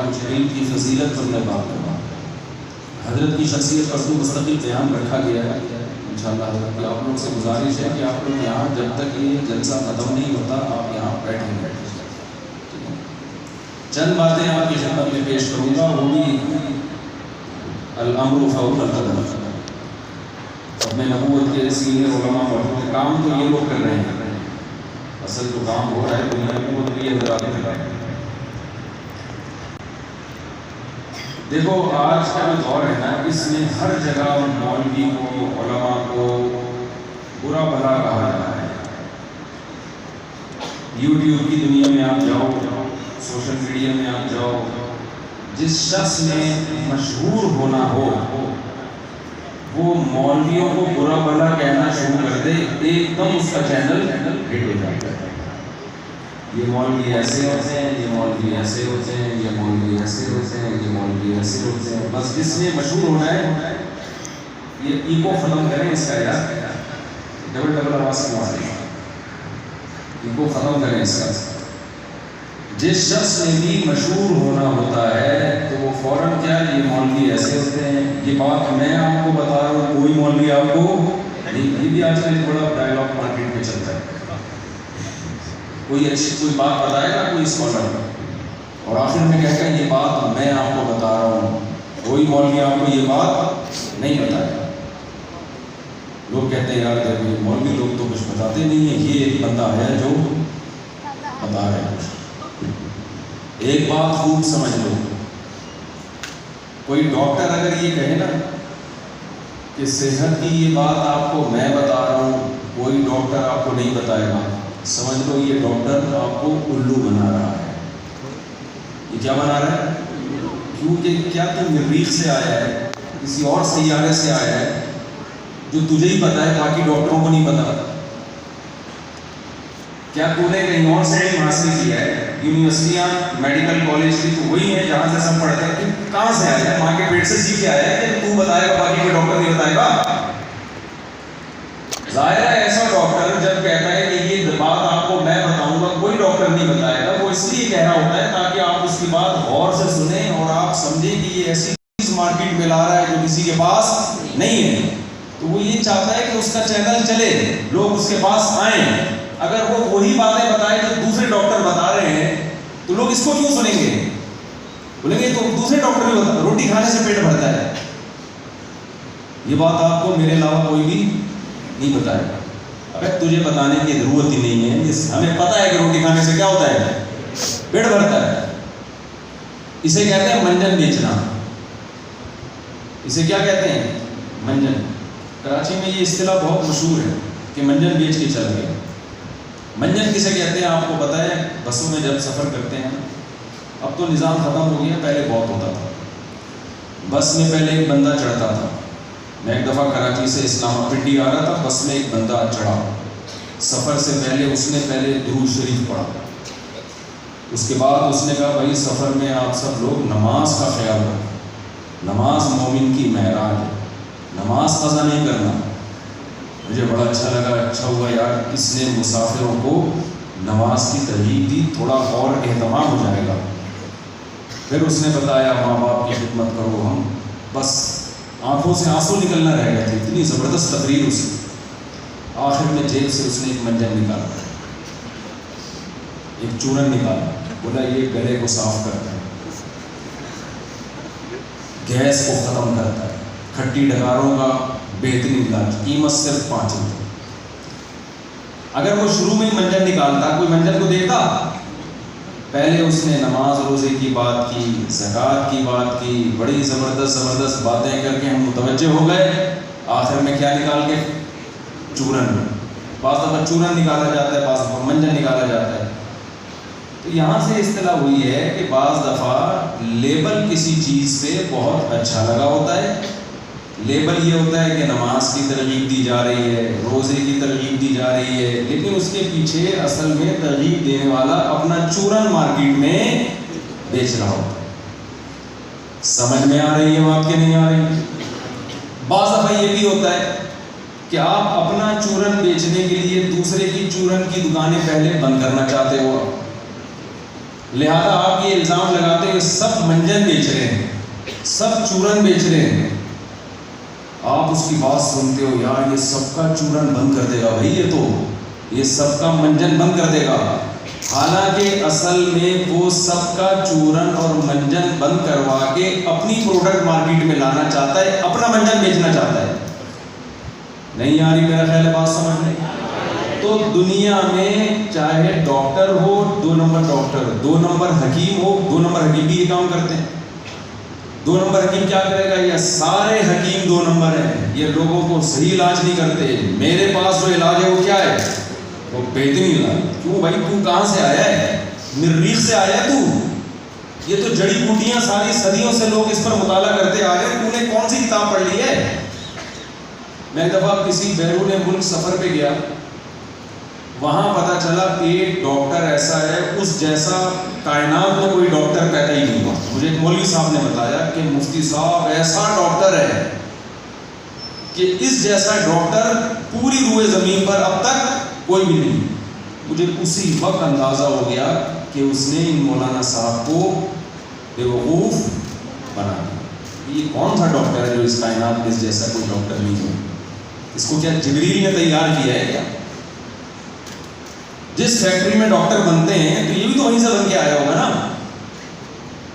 کچھ علم کی فضیلت پر میں بات کروں. حضرت کی شخصیت پر تو مستقل بیان رکھا گیا ہے. انشاءاللہ حضرت کی آپ لوگ سے گزارش ہے کہ آپ لوگ یہاں جب تک یہ جلسہ ختم نہیں ہوتا آپ یہاں بیٹھیں. چند باتیں آپ کی خدمت میں پیش کروں گا، وہ بھی الامر فوق القدر. اپنے نبوت کے سینئر علماء مرحوم کام تو یہ لوگ کر رہے ہیں، اصل جو کام ہو رہا ہے دنیا میں وہ تو یہ حضرات کر رہے ہیں. دیکھو آج کا جو دور ہے نا، اس میں ہر جگہ مولوی کو، علماء کو برا بھلا کہا جا رہا ہے. یوٹیوب کی دنیا میں آپ جاؤ، سوشل میڈیا میں آپ جاؤ، جس شخص میں مشہور ہونا ہو وہ مولویوں کو برا بھلا کہنا شروع کر دے، ایک دم اس کا چینل ہٹ ہو جاتا ہے. یہ مولوی ایسے ہوتے ہیں، یہ مولوی ایسے ہوتے ہیں، یہ مولوی ایسے ہوتے ہیں، یہ مولوی ایسے ہوتے ہیں. بس جس نے مشہور ہونا ہے یہ ایگو ختم کریں اس کا. یار ڈبل ڈبل آواز کیوں آ رہی ہے؟ ایگو ختم کریں اس کا. جس شخص نے بھی مشہور ہونا ہوتا ہے تو وہ فوراً کیا یہ مولوی ایسے ہوتے ہیں. یہ بات میں آپ کو بتا رہا ہوں، کوئی مولوی آپ کو نہیں. یہ بھی آج کل بڑا ڈائلاگ مارکیٹ میں چلتا ہے. کوئی اچھی کوئی بات بتائے گا کوئی اسکالر اور آخر میں کہتا ہے یہ بات میں آپ کو بتا رہا ہوں، کوئی مولوی آپ کو یہ بات نہیں بتائے گا. لوگ کہتے ہیں یار مولوی لوگ تو کچھ بتاتے نہیں ہیں، یہ ایک بندہ ہے جو بتا رہے ہیں. ایک بات خوب سمجھ لو، کوئی ڈاکٹر اگر یہ کہے نا کہ صحت کی یہ بات آپ کو میں بتا رہا ہوں، کوئی ڈاکٹر آپ کو نہیں بتائے گا، سمجھ لو یہ ڈاکٹر آپ کو الو بنا رہا ہے. یہ کیا بنا رہا ہے؟ کیونکہ کیا تو مریخ سے آیا ہے، کسی اور سیارے سے آیا ہے جو تجھے ہی پتا ہے، باقی ڈاکٹروں کو نہیں پتا. کیا تو نے کہیں اور سے علم حاصل کیا ہے؟ یونیورسٹیاں میڈیکل کالج کی تو وہی ہیں جہاں سے سب پڑھتے ہیں. کہ کہاں سے آیا ہے؟ ماں کے پیٹ سے سیکھ کے آیا ہے کہ تو بتائے گا باقی کوئی ڈاکٹر نہیں بتائے گا. ظاہر ہے ایسا ڈاکٹر جب کہتا ہے کہ یہ بات آپ کو میں بتاؤں گا کوئی ڈاکٹر نہیں بتائے گا، وہ اس لیے کہہ رہا ہوتا ہے تاکہ آپ اس کی بات غور سے سنیں اور آپ سمجھیں کہ یہ ایسی چیز مارکیٹ میں لا رہا ہے جو کسی کے پاس نہیں ہے. تو وہ یہ چاہتا ہے کہ اس کا چینل چلے، لوگ اس کے پاس آئیں. اگر وہ وہی باتیں بتائے جو دوسرے ڈاکٹر بتا رہے ہیں تو لوگ اس کو کیوں سنیں گے؟ بولیں گے تو دوسرے ڈاکٹر بھی بتا، روٹی کھانے سے پیٹ بھرتا ہے. یہ بات آپ کو میرے علاوہ کوئی بھی نہیں بتائے گا. ابے تجھے بتانے کی ضرورت ہی نہیں ہے، ہمیں پتہ ہے کہ روٹی کھانے سے کیا ہوتا ہے، پیٹ بھرتا ہے. اسے کہتے ہیں منجن بیچنا. اسے کیا کہتے ہیں؟ منجن. کراچی میں یہ اصطلاح بہت مشہور ہے کہ منجن بیچ کے چل گئے. منجن کسے کہتے ہیں آپ کو پتہ ہے؟ بسوں میں جب سفر کرتے ہیں، اب تو نظام ختم ہو گیا، پہلے بہت ہوتا تھا. بس میں پہلے ایک بندہ چڑھتا تھا. میں ایک دفعہ کراچی سے اسلام پنڈی آ رہا تھا، بس میں ایک بندہ چڑھا. سفر سے پہلے اس نے درود شریف پڑھا. اس کے بعد اس نے کہا بھائی سفر میں آپ سب لوگ نماز کا خیال رکھیں، نماز مومن کی معراج ہے، نماز قضا نہیں کرنا. مجھے بڑا اچھا لگا، اچھا ہوا یار اس نے مسافروں کو نماز کی ترغیب دی، تھوڑا اور اہتمام ہو جائے گا. پھر اس نے بتایا ماں باپ کی خدمت کرو. ہم بس آنکھوں سے آنسو نکلنا رہ گئے تھے، اتنی زبردست تقریر اس کی. آخر میں جیب سے اس نے ایک منجن نکالا، ایک چورن نکالا. بولا یہ گلے کو صاف کرتا ہے، گیس کو ختم کرتا ہے، کھٹی ڈگاروں کا بہترین علاج، قیمت صرف 5 روپے. اگر وہ شروع میں منجن نکالتا، کوئی منجن کو دیتا؟ پہلے اس نے نماز روزے کی بات کی، زکوٰۃ کی بات کی، بڑی زبردست باتیں کر کے ہم متوجہ ہو گئے. آخر میں کیا نکال کے؟ چورن. بعض دفعہ چورن نکالا جاتا ہے، بعض دفعہ منجن نکالا جاتا ہے. تو یہاں سے اصطلاح ہوئی ہے کہ بعض دفعہ لیبل کسی چیز پہ بہت اچھا لگا ہوتا ہے. لیبل یہ ہوتا ہے کہ نماز کی ترغیب دی جا رہی ہے، روزے کی ترغیب دی جا رہی ہے، لیکن اس کے پیچھے اصل میں ترغیب دینے والا اپنا چورن مارکیٹ میں بیچ رہا ہوتا ہے. سمجھ میں آ رہی ہے بات کہ نہیں آ رہی؟ بعض دفعہ یہ بھی ہوتا ہے کہ آپ اپنا چورن بیچنے کے لیے دوسرے کی چورن کی دکانیں پہلے بند کرنا چاہتے ہو. لہذا آپ یہ الزام لگاتے ہیں سب منجن بیچ رہے ہیں، سب چورن بیچ رہے ہیں، آپ اس کی بات سنتے ہو یار یہ سب کا چورن بند کر دے گا بھائی، یہ سب کا منجن بند کر دے گا، حالانکہ اصل میں وہ سب کا چورن اور منجن بند کروا کے اپنی پروڈکٹ مارکیٹ میں لانا چاہتا ہے، اپنا منجن بیچنا چاہتا ہے۔ نہیں آ رہی میرا خیال ہے بات سمجھ میں؟ تو دنیا میں چاہے ڈاکٹر ہو 2 نمبر ڈاکٹر، 2 نمبر حکیم ہو، 2 نمبر حکیم بھی یہ کام کرتے ہیں۔ 2 نمبر حکیم کیا کرے گا؟ یہ سارے حکیم 2 نمبر ہیں، یہ لوگوں کو صحیح علاج نہیں کرتے۔ میرے پاس جو علاج ہے وہ کیا ہے؟ وہ بہترین علاج۔ کیوں بھائی تو کہاں سے آیا ہے؟ مریخ سے آیا ہے تو؟ یہ تو جڑی بوٹیاں ساری صدیوں سے لوگ اس پر مطالعہ کرتے آ رہے ہیں، تو نے کون سی کتاب پڑھ لی ہے؟ میں ایک دفعہ کسی بیرون ملک سفر پہ گیا، وہاں پتہ چلا ایک ڈاکٹر ایسا ہے اس جیسا کائنات میں کوئی ڈاکٹر پیدا ہی نہیں ہوا۔ مجھے ایک مولوی صاحب نے بتایا کہ مفتی صاحب ایسا ڈاکٹر ہے کہ اس جیسا ڈاکٹر پوری روئے زمین پر اب تک کوئی بھی نہیں۔ مجھے اسی وقت اندازہ ہو گیا کہ اس نے ان مولانا صاحب کو بیوقوف بنا دیا۔ یہ کون سا ڈاکٹر ہے جو اس کائنات میں اس جیسا کوئی ڈاکٹر نہیں ہو؟ اس کو کیا جبریل نے تیار کیا ہے کیا؟ جس فیکٹری میں ڈاکٹر بنتے ہیں تو یہ بھی تو وہیں سے بن کے آیا ہوگا نا۔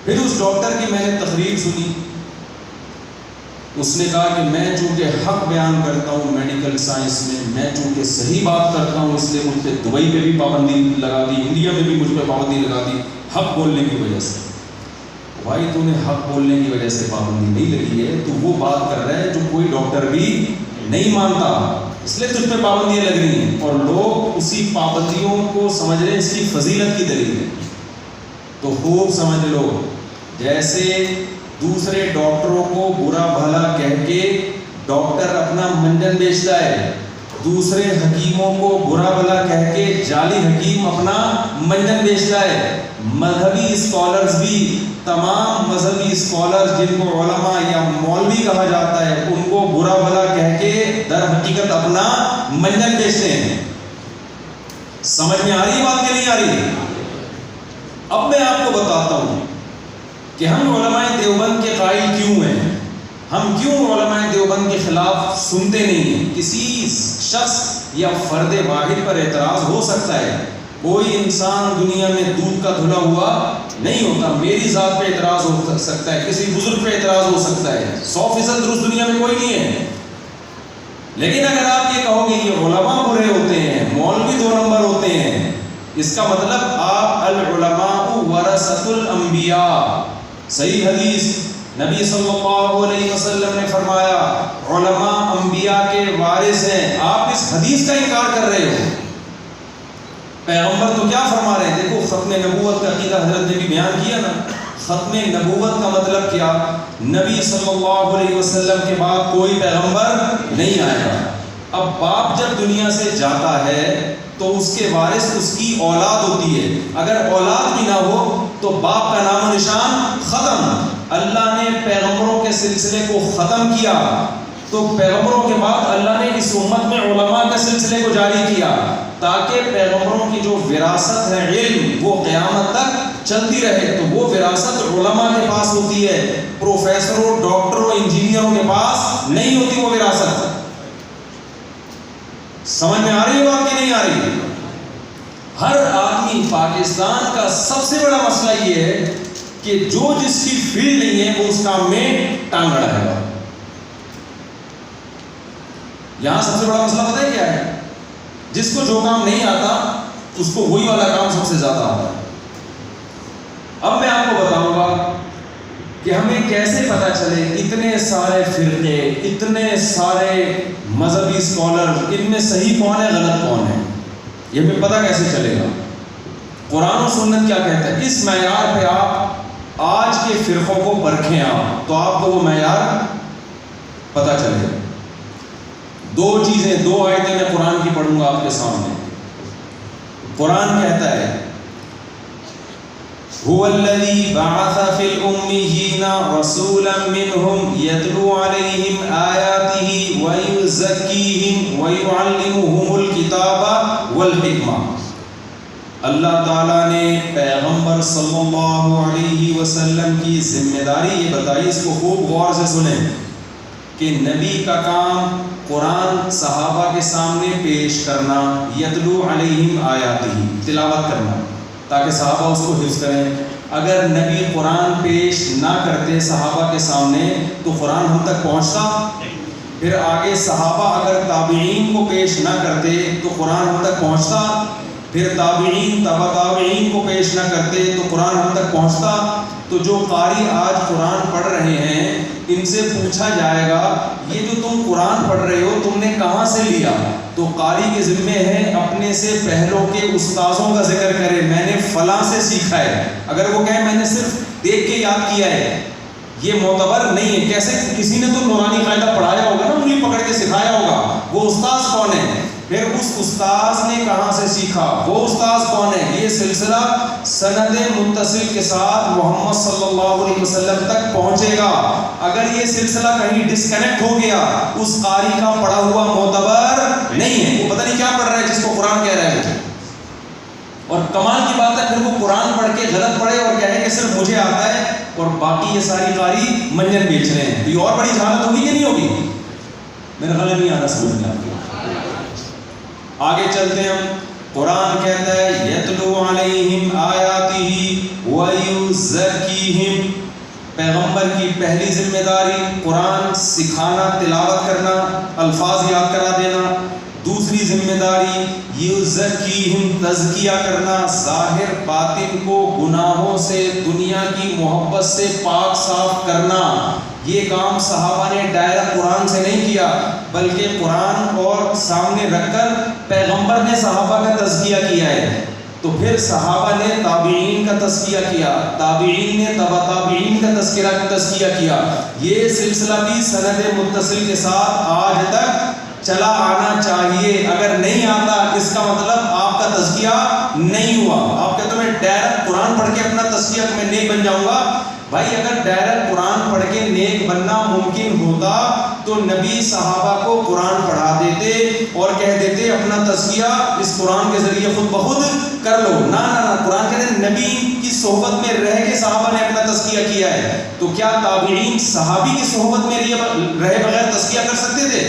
پھر اس ڈاکٹر کی میں نے تقریر سنی، اس نے کہا کہ میں چونکہ حق بیان کرتا ہوں میڈیکل سائنس میں چونکہ صحیح بات کرتا ہوں، اس لیے مجھ پہ دبئی پہ بھی پابندی لگا دی، انڈیا میں بھی مجھ پہ پابندی لگا دی حق بولنے کی وجہ سے۔ بھائی تو نے حق بولنے کی وجہ سے پابندی نہیں لگی ہے، تو وہ بات کر رہا ہے جو کوئی ڈاکٹر بھی نہیں مانتا، اس لیے تجھ پہ پابندیاں لگ رہی ہیں، اور لوگ اسی پابندیوں کو سمجھ رہے ہیں اس کی فضیلت کی دلیل ہے۔ تو خوب سمجھ لو، جیسے دوسرے ڈاکٹروں کو برا بھلا کہہ کے ڈاکٹر اپنا منجن بیچتا ہے، دوسرے حکیموں کو برا بھلا کہہ کے جعلی حکیم اپنا منجن بیچتا ہے۔ مذہبی اسکالرز بھی، تمام مذہبی اسکالرز جن کو علماء یا مولوی کہا جاتا ہے، ان کو برا بھلا کہہ کے در حقیقت اپنا منجن بیچتے ہیں۔ سمجھ میں آ رہی بات کہ نہیں آ رہی؟ اب میں آپ کو بتاتا ہوں کہ ہم علماء دیوبند کے قائل کیوں ہیں، ہم کیوں علماء دیوبند کے خلاف سنتے نہیں ہیں۔ کسی شخص یا فرد واحد پر اعتراض ہو سکتا ہے، کوئی انسان دنیا میں دودھ کا دھلا ہوا نہیں ہوتا۔ میری ذات پہ اعتراض ہو سکتا ہے، کسی بزرگ پہ اعتراض ہو سکتا ہے، 100% درست دنیا میں کوئی نہیں ہے۔ لیکن اگر آپ یہ کہو گے کہ علماء برے ہوتے ہیں، مولوی 2 نمبر ہوتے ہیں، اس کا مطلب آپ العلماء ورثۃ الانبیاء، صحیح حدیث نبی صلی اللہ علیہ وسلم نے فرمایا علماء انبیاء کے وارث ہیں، آپ اس حدیث کا انکار کر رہے ہو۔ پیغمبر تو کیا فرما رہے ہیں؟ دیکھو ختم نبوت کا عقیدہ حضرت نے بھی بیان کیا نا۔ ختم نبوت کا مطلب کیا؟ نبی صلی اللہ علیہ وسلم کے بعد کوئی پیغمبر نہیں آئے گا۔ اب باپ جب دنیا سے جاتا ہے تو اس کے وارث اس کی اولاد ہوتی ہے، اگر اولاد بھی نہ ہو تو باپ کا نام و نشان ختم۔ اللہ نے پیغمبروں کے سلسلے کو ختم کیا تو پیغمبروں کے بعد اللہ نے اس امت میں علماء کے سلسلے کو جاری کیا، تاکہ پیغمبروں کی جو وراثت ہے علم وہ قیامت تک چلتی رہے۔ تو وہ وراثت علماء کے پاس ہوتی ہے، پروفیسروں، ڈاکٹروں، انجینئروں کے پاس نہیں ہوتی وہ وراثت۔ سمجھ میں آ رہی ہے بات کہ نہیں آ رہی؟ ہر آدمی، پاکستان کا سب سے بڑا مسئلہ یہ ہے کہ جو جس کی فیلڈ نہیں ہے وہ اس کام میں ٹانگ اڑائے گا۔ یہاں سب سے بڑا مسئلہ پتہ ہے کیا ہے؟ جس کو جو کام نہیں آتا اس کو وہی والا کام سب سے زیادہ آتا ہے۔ اب میں آپ کو بتاؤں گا کہ ہمیں کیسے پتہ چلے اتنے سارے فرقے، اتنے سارے مذہبی اسکالر، ان میں صحیح کون ہے غلط کون ہے، یہ ہمیں پتہ کیسے چلے گا؟ قرآن و سنت کیا کہتا ہے؟ اس معیار پہ آپ آج کے فرقوں کو پرکھیں آپ، تو آپ کو وہ معیار پتہ چلے گا۔ 2 چیزیں، 2 آیتیں میں قرآن کی پڑھوں گا آپ کے سامنے۔ قرآن کہتا ہے هو الذي بعث في الأميين رسولا منهم يتلو عليهم آياته ويزكيهم ويعلمهم الكتاب والحكمة۔ اللہ تعالیٰ نے پیغمبر صلی اللہ علیہ وسلم کی ذمہ داری یہ بتائی، اس کو خوب غور سے سنیں، کہ نبی کا کام قرآن صحابہ کے سامنے پیش کرنا، یتلو علیہم آیاتہ، تلاوت کرنا تاکہ صحابہ اس کو حفظ کریں۔ اگر نبی قرآن پیش نہ کرتے صحابہ کے سامنے تو قرآن ہم تک پہنچتا؟ پھر آگے صحابہ اگر تابعین کو پیش نہ کرتے تو قرآن ہم تک پہنچتا؟ پھر تابعین تبع تابعین کو پیش نہ کرتے تو قرآن ہم تک پہنچتا؟ تو جو قاری آج قرآن پڑھ رہے ہیں ان سے پوچھا جائے گا یہ جو تم قرآن پڑھ رہے ہو تم نے کہاں سے لیا؟ تو قاری کے ذمے ہے اپنے سے پہلوں کے استاذوں کا ذکر کرے، میں نے فلاں سے سیکھا ہے۔ اگر وہ کہے میں نے صرف دیکھ کے یاد کیا ہے، یہ معتبر نہیں ہے۔ کیسے؟ کسی نے تو نورانی قاعدہ پڑھایا ہوگا نا، انگلی پکڑ کے سکھایا ہوگا، وہ استاذ کون ہے؟ پھر اس استاذ نے کہاں سے سیکھا، وہ استاذ کون ہے؟ یہ سلسلہ سند متصل کے ساتھ محمد صلی اللہ علیہ وسلم تک پہنچے گا۔ اگر یہ سلسلہ کہیں ڈسکنیکٹ ہو گیا اس قاری کا پڑھا ہوا معتبر نہیں ہے، وہ پتہ نہیں کیا پڑھ رہا ہے جس کو قرآن کہہ رہا ہے۔ اور کمال کی بات ہے پھر وہ قرآن پڑھ کے غلط پڑھے اور کہے کہ صرف مجھے آتا ہے اور باقی یہ ساری قاری منجن بیچ رہے ہیں، تو یہ اور بڑی جہالت ہوگی کہ نہیں ہوگی؟ میرا غلط نہیں آنا سمجھ میں آپ کو۔ آگے چلتے ہیں ہم۔ قرآن کہتا ہے یتلو علیہم آیاتہ ویزکیہم، پیغمبر کی پہلی ذمہ داری قرآن سکھانا، تلاوت کرنا، الفاظ یاد کرا دینا۔ دوسری ذمہ داری یزکیہم، تزکیہ کرنا، ظاہر باطن کو گناہوں سے، دنیا کی محبت سے پاک صاف کرنا۔ یہ کام صحابہ نے ڈائریکٹ قرآن سے نہیں کیا بلکہ قرآن اور سامنے رکھ کر پیغمبر نے صحابہ کا تزکیہ کیا ہے۔ تو پھر صحابہ نے تابعین کا تزکیہ کیا، تابعین نے تبع تابعین کا تزکیہ کیا۔ یہ سلسلہ بھی سند متصل کے ساتھ آج تک چلا آنا چاہیے۔ اگر نہیں آتا اس کا مطلب آپ کا تزکیہ نہیں ہوا۔ آپ کہتے ہیں میں ڈائریکٹ قرآن پڑھ کے اپنا تزکیہ میں نیک بن جاؤں گا۔ بھائی اگر ڈائریکٹ قرآن پڑھ کے نیک بننا ممکن ہوتا تو نبی صحابہ کو قرآن پڑھا دیتے اور کہہ دیتے اپنا تزکیہ اس قرآن کے ذریعے خود بخود کر لو۔ نہ قرآن کہتے ہیں نبی کی صحبت میں رہ کے صحابہ نے اپنا تزکیہ کیا ہے۔ تو کیا تابعین صحابی کی صحبت میں رہے بغیر تزکیہ کر سکتے تھے؟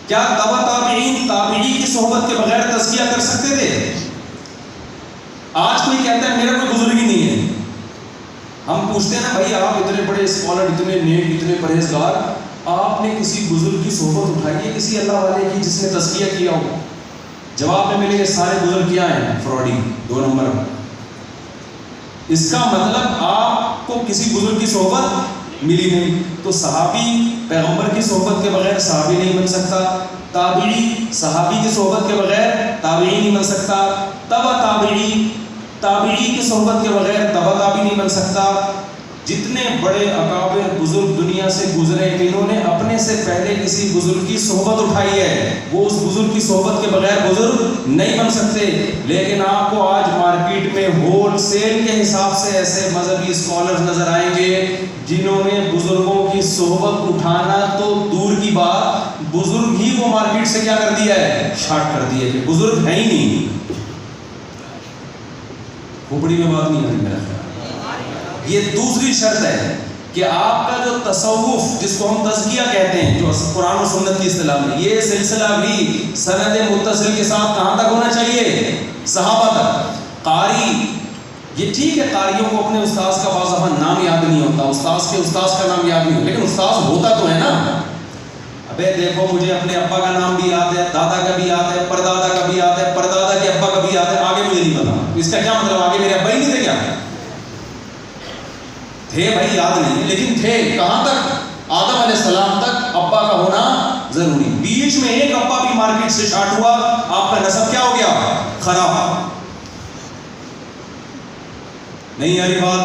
کیا تبع تابعین تابعی کی صحبت کے بغیر تزکیہ کر سکتے تھے؟ آج کوئی کہتا ہے میرا کوئی بزرگ ہی نہیں ہے، ہم پوچھتے ہیں نا بھائی آپ اتنے بڑے اسکالر، اتنے نیک، اتنے پرہیزگار، آپ نے کسی بزرگ کی صحبت اٹھائی ہے کسی اللہ والے کی جس نے تزکیہ کیا ہو؟ جواب میں ملے گا سارے بزرگ کیا ہیں؟ فراڈی، 2 نمبر۔ اس کا مطلب آپ کو کسی بزرگ کی صحبت ملی نہیں۔ تو صحابی پیغمبر کی صحبت کے بغیر صحابی نہیں بن سکتا، تابعی صحابی کی صحبت کے بغیر تابعی نہیں بن سکتا، تبع تابعی کی صحبت کے بغیر تبع تابعی نہیں بن سکتا۔ جتنے بڑے اکابر بزرگ دنیا سے گزرے انہوں نے اپنے سے پہلے کسی بزرگ کی صحبت اٹھائی ہے، وہ اس بزرگ کی صحبت کے بغیر بزرگ نہیں بن سکتے۔ لیکن آپ کو آج مارکیٹ میں ہول سیل کے حساب سے ایسے مذہبی اسکالرز نظر آئیں گے جنہوں نے بزرگوں کی صحبت اٹھانا تو دور کی بات، بزرگ ہی کو مارکیٹ سے کیا کر دیا ہے؟ شارٹ کر دیا کہ بزرگ ہے ہی نہیں۔ کھوپڑی میں بات نہیں آ رہی میرا خیال۔ یہ دوسری شرط ہے کہ آپ کا جو تصوف جس کو ہم تزکیہ کہتے ہیں، جو قرآن و سنت کی اصطلاح میں، یہ سلسلہ بھی سند متصل کے ساتھ کہاں تک ہونا چاہیے؟ صحابہ تک۔ قاری، یہ ٹھیک ہے قاریوں کو اپنے استاذ کا بعض دفعہ نام یاد نہیں ہوتا، استاذ کے استاذ کا نام یاد نہیں ہوتا، لیکن استاذ ہوتا تو ہے نا۔ ابے دیکھو مجھے اپنے ابا کا نام بھی یاد ہے، دادا کا بھی یاد ہے، پردادا کا بھی یاد ہے، پردادا کے ابا کا بھی یاد ہے، آگے مجھے نہیں پتا۔ اس کا کیا مطلب؟ آگے میرے ابا ہی نہیں تھے کیا؟ تھے بھائی، یاد نہیں لیکن تھے۔ کہاں تک؟ آدم علیہ السلام تک ابا کا ہونا ضروری۔ بیچ میں ایک ابا بھی مارکیٹ سے شارٹ ہوا، آپ کا نسب کیا ہو گیا؟ خراب۔ نہیں آ رہی بات؟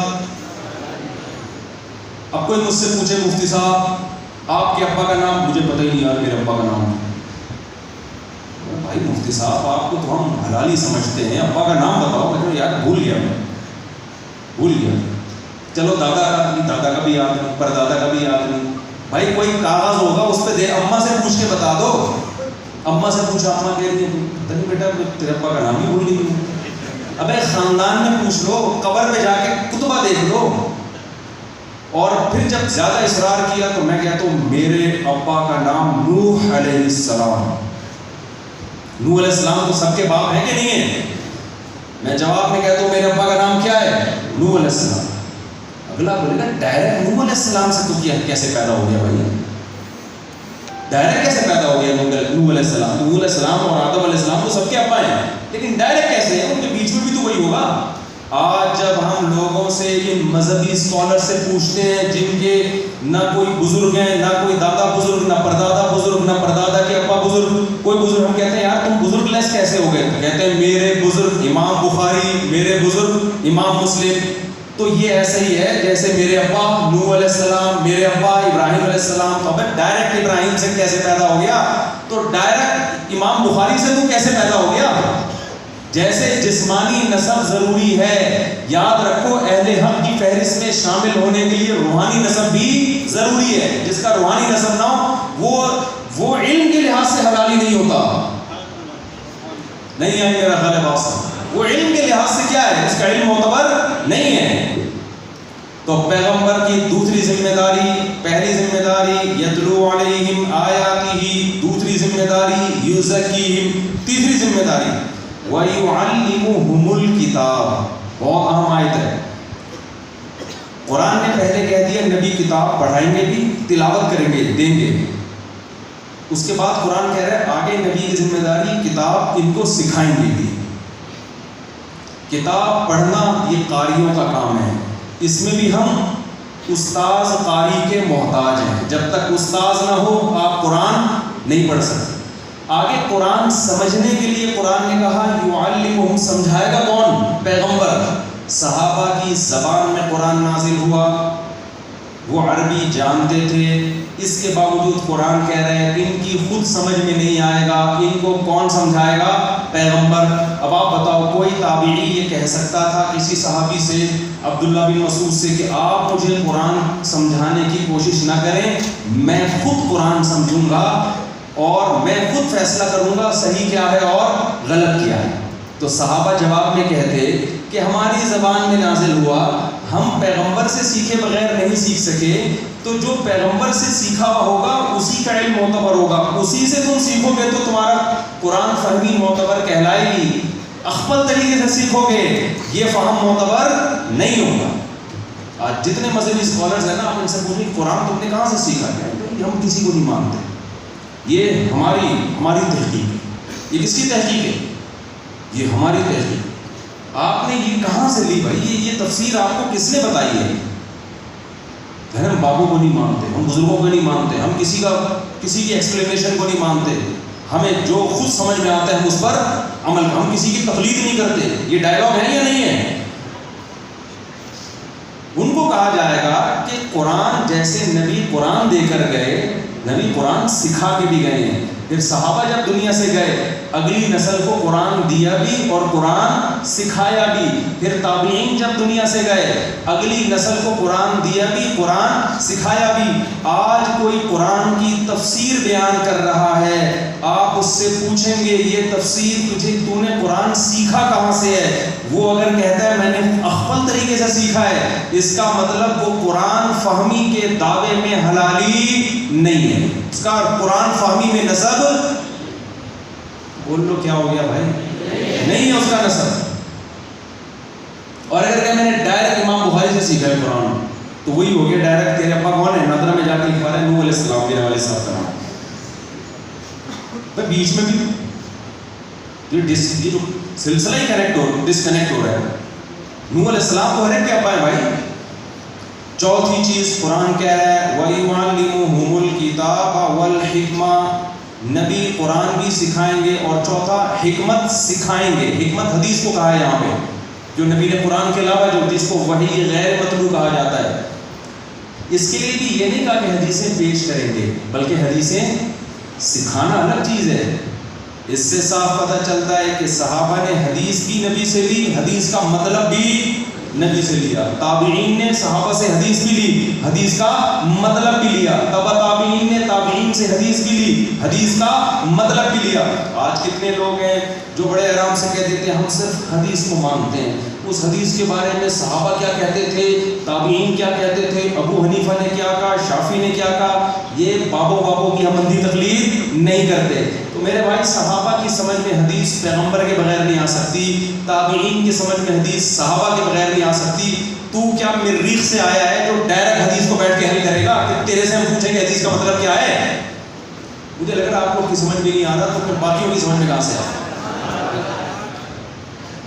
اب کوئی مجھ سے پوچھے مفتی صاحب آپ کے ابا کا نام؟ مجھے پتہ ہی نہیں یار میرے ابا کا نام۔ بھائی مفتی صاحب آپ کو تو ہم حلالی سمجھتے ہیں، ابا کا نام بتاؤ۔ کہ یار بھول گیا۔ چلو دادا کا بھی یاد نہیں، پردادا کا بھی یاد نہیں۔ بھائی کوئی کاغذ ہوگا اس پہ دے، اماں سے پوچھ کے بتا دو۔ اماں سے پوچھا، اماں کہہ رہی ہے پتہ نہیں بیٹا تیرے ابا کا نام ہی بھول گئی ہوں۔ ابے خاندان میں پوچھ لو، قبر پہ جا کے کتبہ دیکھ لو۔ اور پھر جب زیادہ اصرار کیا تو میں کہتا ہوں میرے ابا کا نام نوح علیہ السلام۔ نوح علیہ السلام تو سب کے باپ ہیں کہ نہیں ہیں؟ میں جواب میں کہتا ہوں میرے ابا کا نام کیا ہے؟ نوح علیہ السلام۔ اگلا بولے گا ڈائریکٹ نوح علیہ السلام سے تو کیا کیسے پیدا ہو گیا بھائی؟ ڈائریکٹ کیسے پیدا ہو گیا نوح علیہ السلام؟ نوح علیہ السلام اور آدم علیہ السلام تو سب کے ابا ہیں، لیکن ڈائریکٹ کیسے ہیں؟ ان کے بیچ میں بھی تو وہی ہوگا۔ آج جب ہم لوگوں سے ان مذہبی اسکالر سے پوچھتے ہیں جن کے نہ کوئی بزرگ ہیں، نہ کوئی دادا بزرگ، نہ پردادا بزرگ، نہ پردادا کے ابا بزرگ، کوئی بزرگ، ہم کہتے ہیں یار تم بزرگ لیس کیسے ہو گئے؟ تو کہتے ہیں میرے بزرگ امام بخاری، میرے بزرگ امام مسلم۔ تو یہ ایسا ہی ہے جیسے میرے ابا نوح علیہ السلام، میرے ابا ابراہیم علیہ السلام۔ تو اب ڈائریکٹ ابراہیم سے کیسے پیدا ہو گیا؟ تو ڈائریکٹ امام بخاری سے تو کیسے پیدا ہو گیا؟ جیسے جسمانی نسب ضروری ہے، یاد رکھو اہل حق کی فہرست میں شامل ہونے کے لیے روحانی نسب بھی ضروری ہے۔ جس کا روحانی نسب نہ ہو وہ علم کے لحاظ سے حلالی نہیں ہوتا۔ نہیں آئی میرا خیال ہے، وہ علم کے لحاظ سے کیا ہے؟ اس کا علم معتبر نہیں ہے۔ تو پیغمبر کی دوسری ذمہ داری، پہلی ذمہ داری یتلو علیہم آیاتہ، دوسری ذمہ داری یزکیہم، تیسری ذمہ داری وَيُعَلِّمُهُمُ الْكِتَابَ۔ بہت اہم آیت ہے۔ قرآن نے پہلے کہہ دیا نبی کتاب پڑھائیں گے بھی، تلاوت کریں گے، دیں گے۔ اس کے بعد قرآن کہہ رہا ہے آگے نبی کی ذمہ داری کتاب ان کو سکھائیں گے بھی۔ کتاب پڑھنا یہ قاریوں کا کام ہے، اس میں بھی ہم استاذ قاری کے محتاج ہیں۔ جب تک استاذ نہ ہو آپ قرآن نہیں پڑھ سکتے۔ آگے قرآن سمجھنے کے لیے قرآن نے کہا یعلمہم، سمجھائے گا کون؟ پیغمبر۔ صحابہ کی زبان میں قرآن نازل ہوا، وہ عربی جانتے تھے، اس کے باوجود قرآن کہہ رہے ہیں ان کی خود سمجھ میں نہیں آئے گا، ان کو کون سمجھائے گا؟ پیغمبر۔ اب آپ بتاؤ کوئی تابعی یہ کہہ سکتا تھا کسی صحابی سے، عبداللہ بن مسعود سے، کہ آپ مجھے قرآن سمجھانے کی کوشش نہ کریں، میں خود قرآن سمجھوں گا اور میں خود فیصلہ کروں گا صحیح کیا ہے اور غلط کیا ہے؟ تو صحابہ جواب میں کہتے کہ ہماری زبان میں نازل ہوا، ہم پیغمبر سے سیکھے بغیر نہیں سیکھ سکے، تو جو پیغمبر سے سیکھا ہوا ہوگا اسی کا علم معتبر ہوگا، اسی سے تم سیکھو گے تو تمہارا قرآن فہمی معتبر کہلائے گی۔ اخبل طریقے سے سیکھو گے یہ فہم معتبر نہیں ہوگا۔ آج جتنے مذہبی اسکالرز ہیں نا، آپ ان سے پوچھیں قرآن تم نے کہاں سے سیکھا؟ کہ ہم کسی کو نہیں مانتے، یہ ہماری تحقیق ہے۔ یہ کس کی تحقیق ہے؟ یہ ہماری تحقیق۔ آپ نے یہ کہاں سے لی بھائی؟ یہ تفسیر آپ کو کس نے بتائی ہے؟ ہم بابوں کو نہیں مانتے، ہم بزرگوں کو نہیں مانتے، ہم کسی کی ایکسپلینیشن کو نہیں مانتے، ہمیں جو خود سمجھ میں آتا ہے ہم اس پر عمل، ہم کسی کی تقلید نہیں کرتے۔ یہ ڈائلاگ ہے یا نہیں ہے؟ ان کو کہا جائے گا کہ قرآن جیسے نبی قرآن دے کر گئے، نبی قرآن سکھا کے بھی گئے ہیں، پھر صحابہ جب دنیا سے گئے اگلی نسل کو قرآن دیا بھی اور قرآن سکھایا بھی، پھر تابعین جب دنیا سے گئے اگلی نسل کو قرآن دیا بھی، قرآن سکھایا بھی۔ آج کوئی قرآن کی تفسیر بیان کر رہا ہے، آپ اس سے پوچھیں گے یہ تفسیر تو نے قرآن سیکھا کہاں سے ہے؟ وہ اگر کہتا ہے میں نے اخفل طریقے سے سیکھا ہے، اس کا مطلب وہ قرآن فہمی کے دعوے میں حلالی نہیں ہے، اس کا قرآن فہمی میں نسب، بول لو کیا ہو گیا بھائی؟ نہیں ہے اس کا نسب۔ اور اگر کہ میں نے ڈائریکٹ امام بخاری سے سیکھا ہے قرآن، تو وہی ہو گیا ڈائریکٹ تیرے ابا کون ہے؟ نادرہ میں جا کے لکھوا رہے ہیں نوح علیہ السلام، میرے والد صاحب کا نام۔ بیچ میں بھی یہ جو سلسلہ ہی ڈسکنیکٹ ہو رہا ہے۔ نوح علیہ السلام تو ہر ایک کے ابا ہے بھائی۔ چوتھی چیز قرآن کہہ رہا ہے وَيُعَلِّمُهُمُ الْكِتَابَ وَالْحِكْمَةَ، نبی قرآن بھی سکھائیں گے، اور چوتھا حکمت سکھائیں گے۔ حکمت حدیث کو کہا ہے یہاں پہ، جو نبی نے قرآن کے علاوہ جو جس کو وحی غیر مطلوع کہا جاتا ہے، اس کے لیے بھی یہ نہیں کہا کہ حدیثیں پیش کریں گے، بلکہ حدیثیں سکھانا الگ چیز ہے۔ اس سے صاف پتہ چلتا ہے کہ صحابہ نے حدیث بھی نبی سے لی، حدیث کا مطلب بھی نبی سے لیا، تابعین نے صحابہ سے حدیث بھی لی، حدیث کا مطلب بھی لیا، تبع تابعین نے تابعین سے حدیث بھی لی، حدیث کا مطلب بھی لیا۔ آج کتنے لوگ ہیں جو بڑے آرام سے کہہ دیتے ہیں ہم صرف حدیث کو مانتے ہیں، اس حدیث کے بارے میں صحابہ کیا کہتے تھے، تابعین کیا کہتے تھے، ابو حنیفہ نے کیا کہا، شافعی نے کیا کہا، یہ بابوں کی ہم اندھی تقلید نہیں کرتے۔ تو میرے بھائی صحابہ کی سمجھ میں حدیث پیغمبر کے بغیر نہیں آ سکتی، تابعین کی سمجھ میں حدیث صحابہ کے بغیر نہیں آ سکتی۔ تو کیا مریخ سے آیا ہے جو ڈائریکٹ حدیث کو بیٹھ کے حل کرے گا؟ کہ تیرے سے ہم پوچھیں گے حدیث کا مطلب کیا ہے؟ مجھے لگ رہا ہے آپ لوگ کی سمجھ میں نہیں آ رہا، تو پھر باقیوں کی سمجھ میں کہاں سے آ رہا؟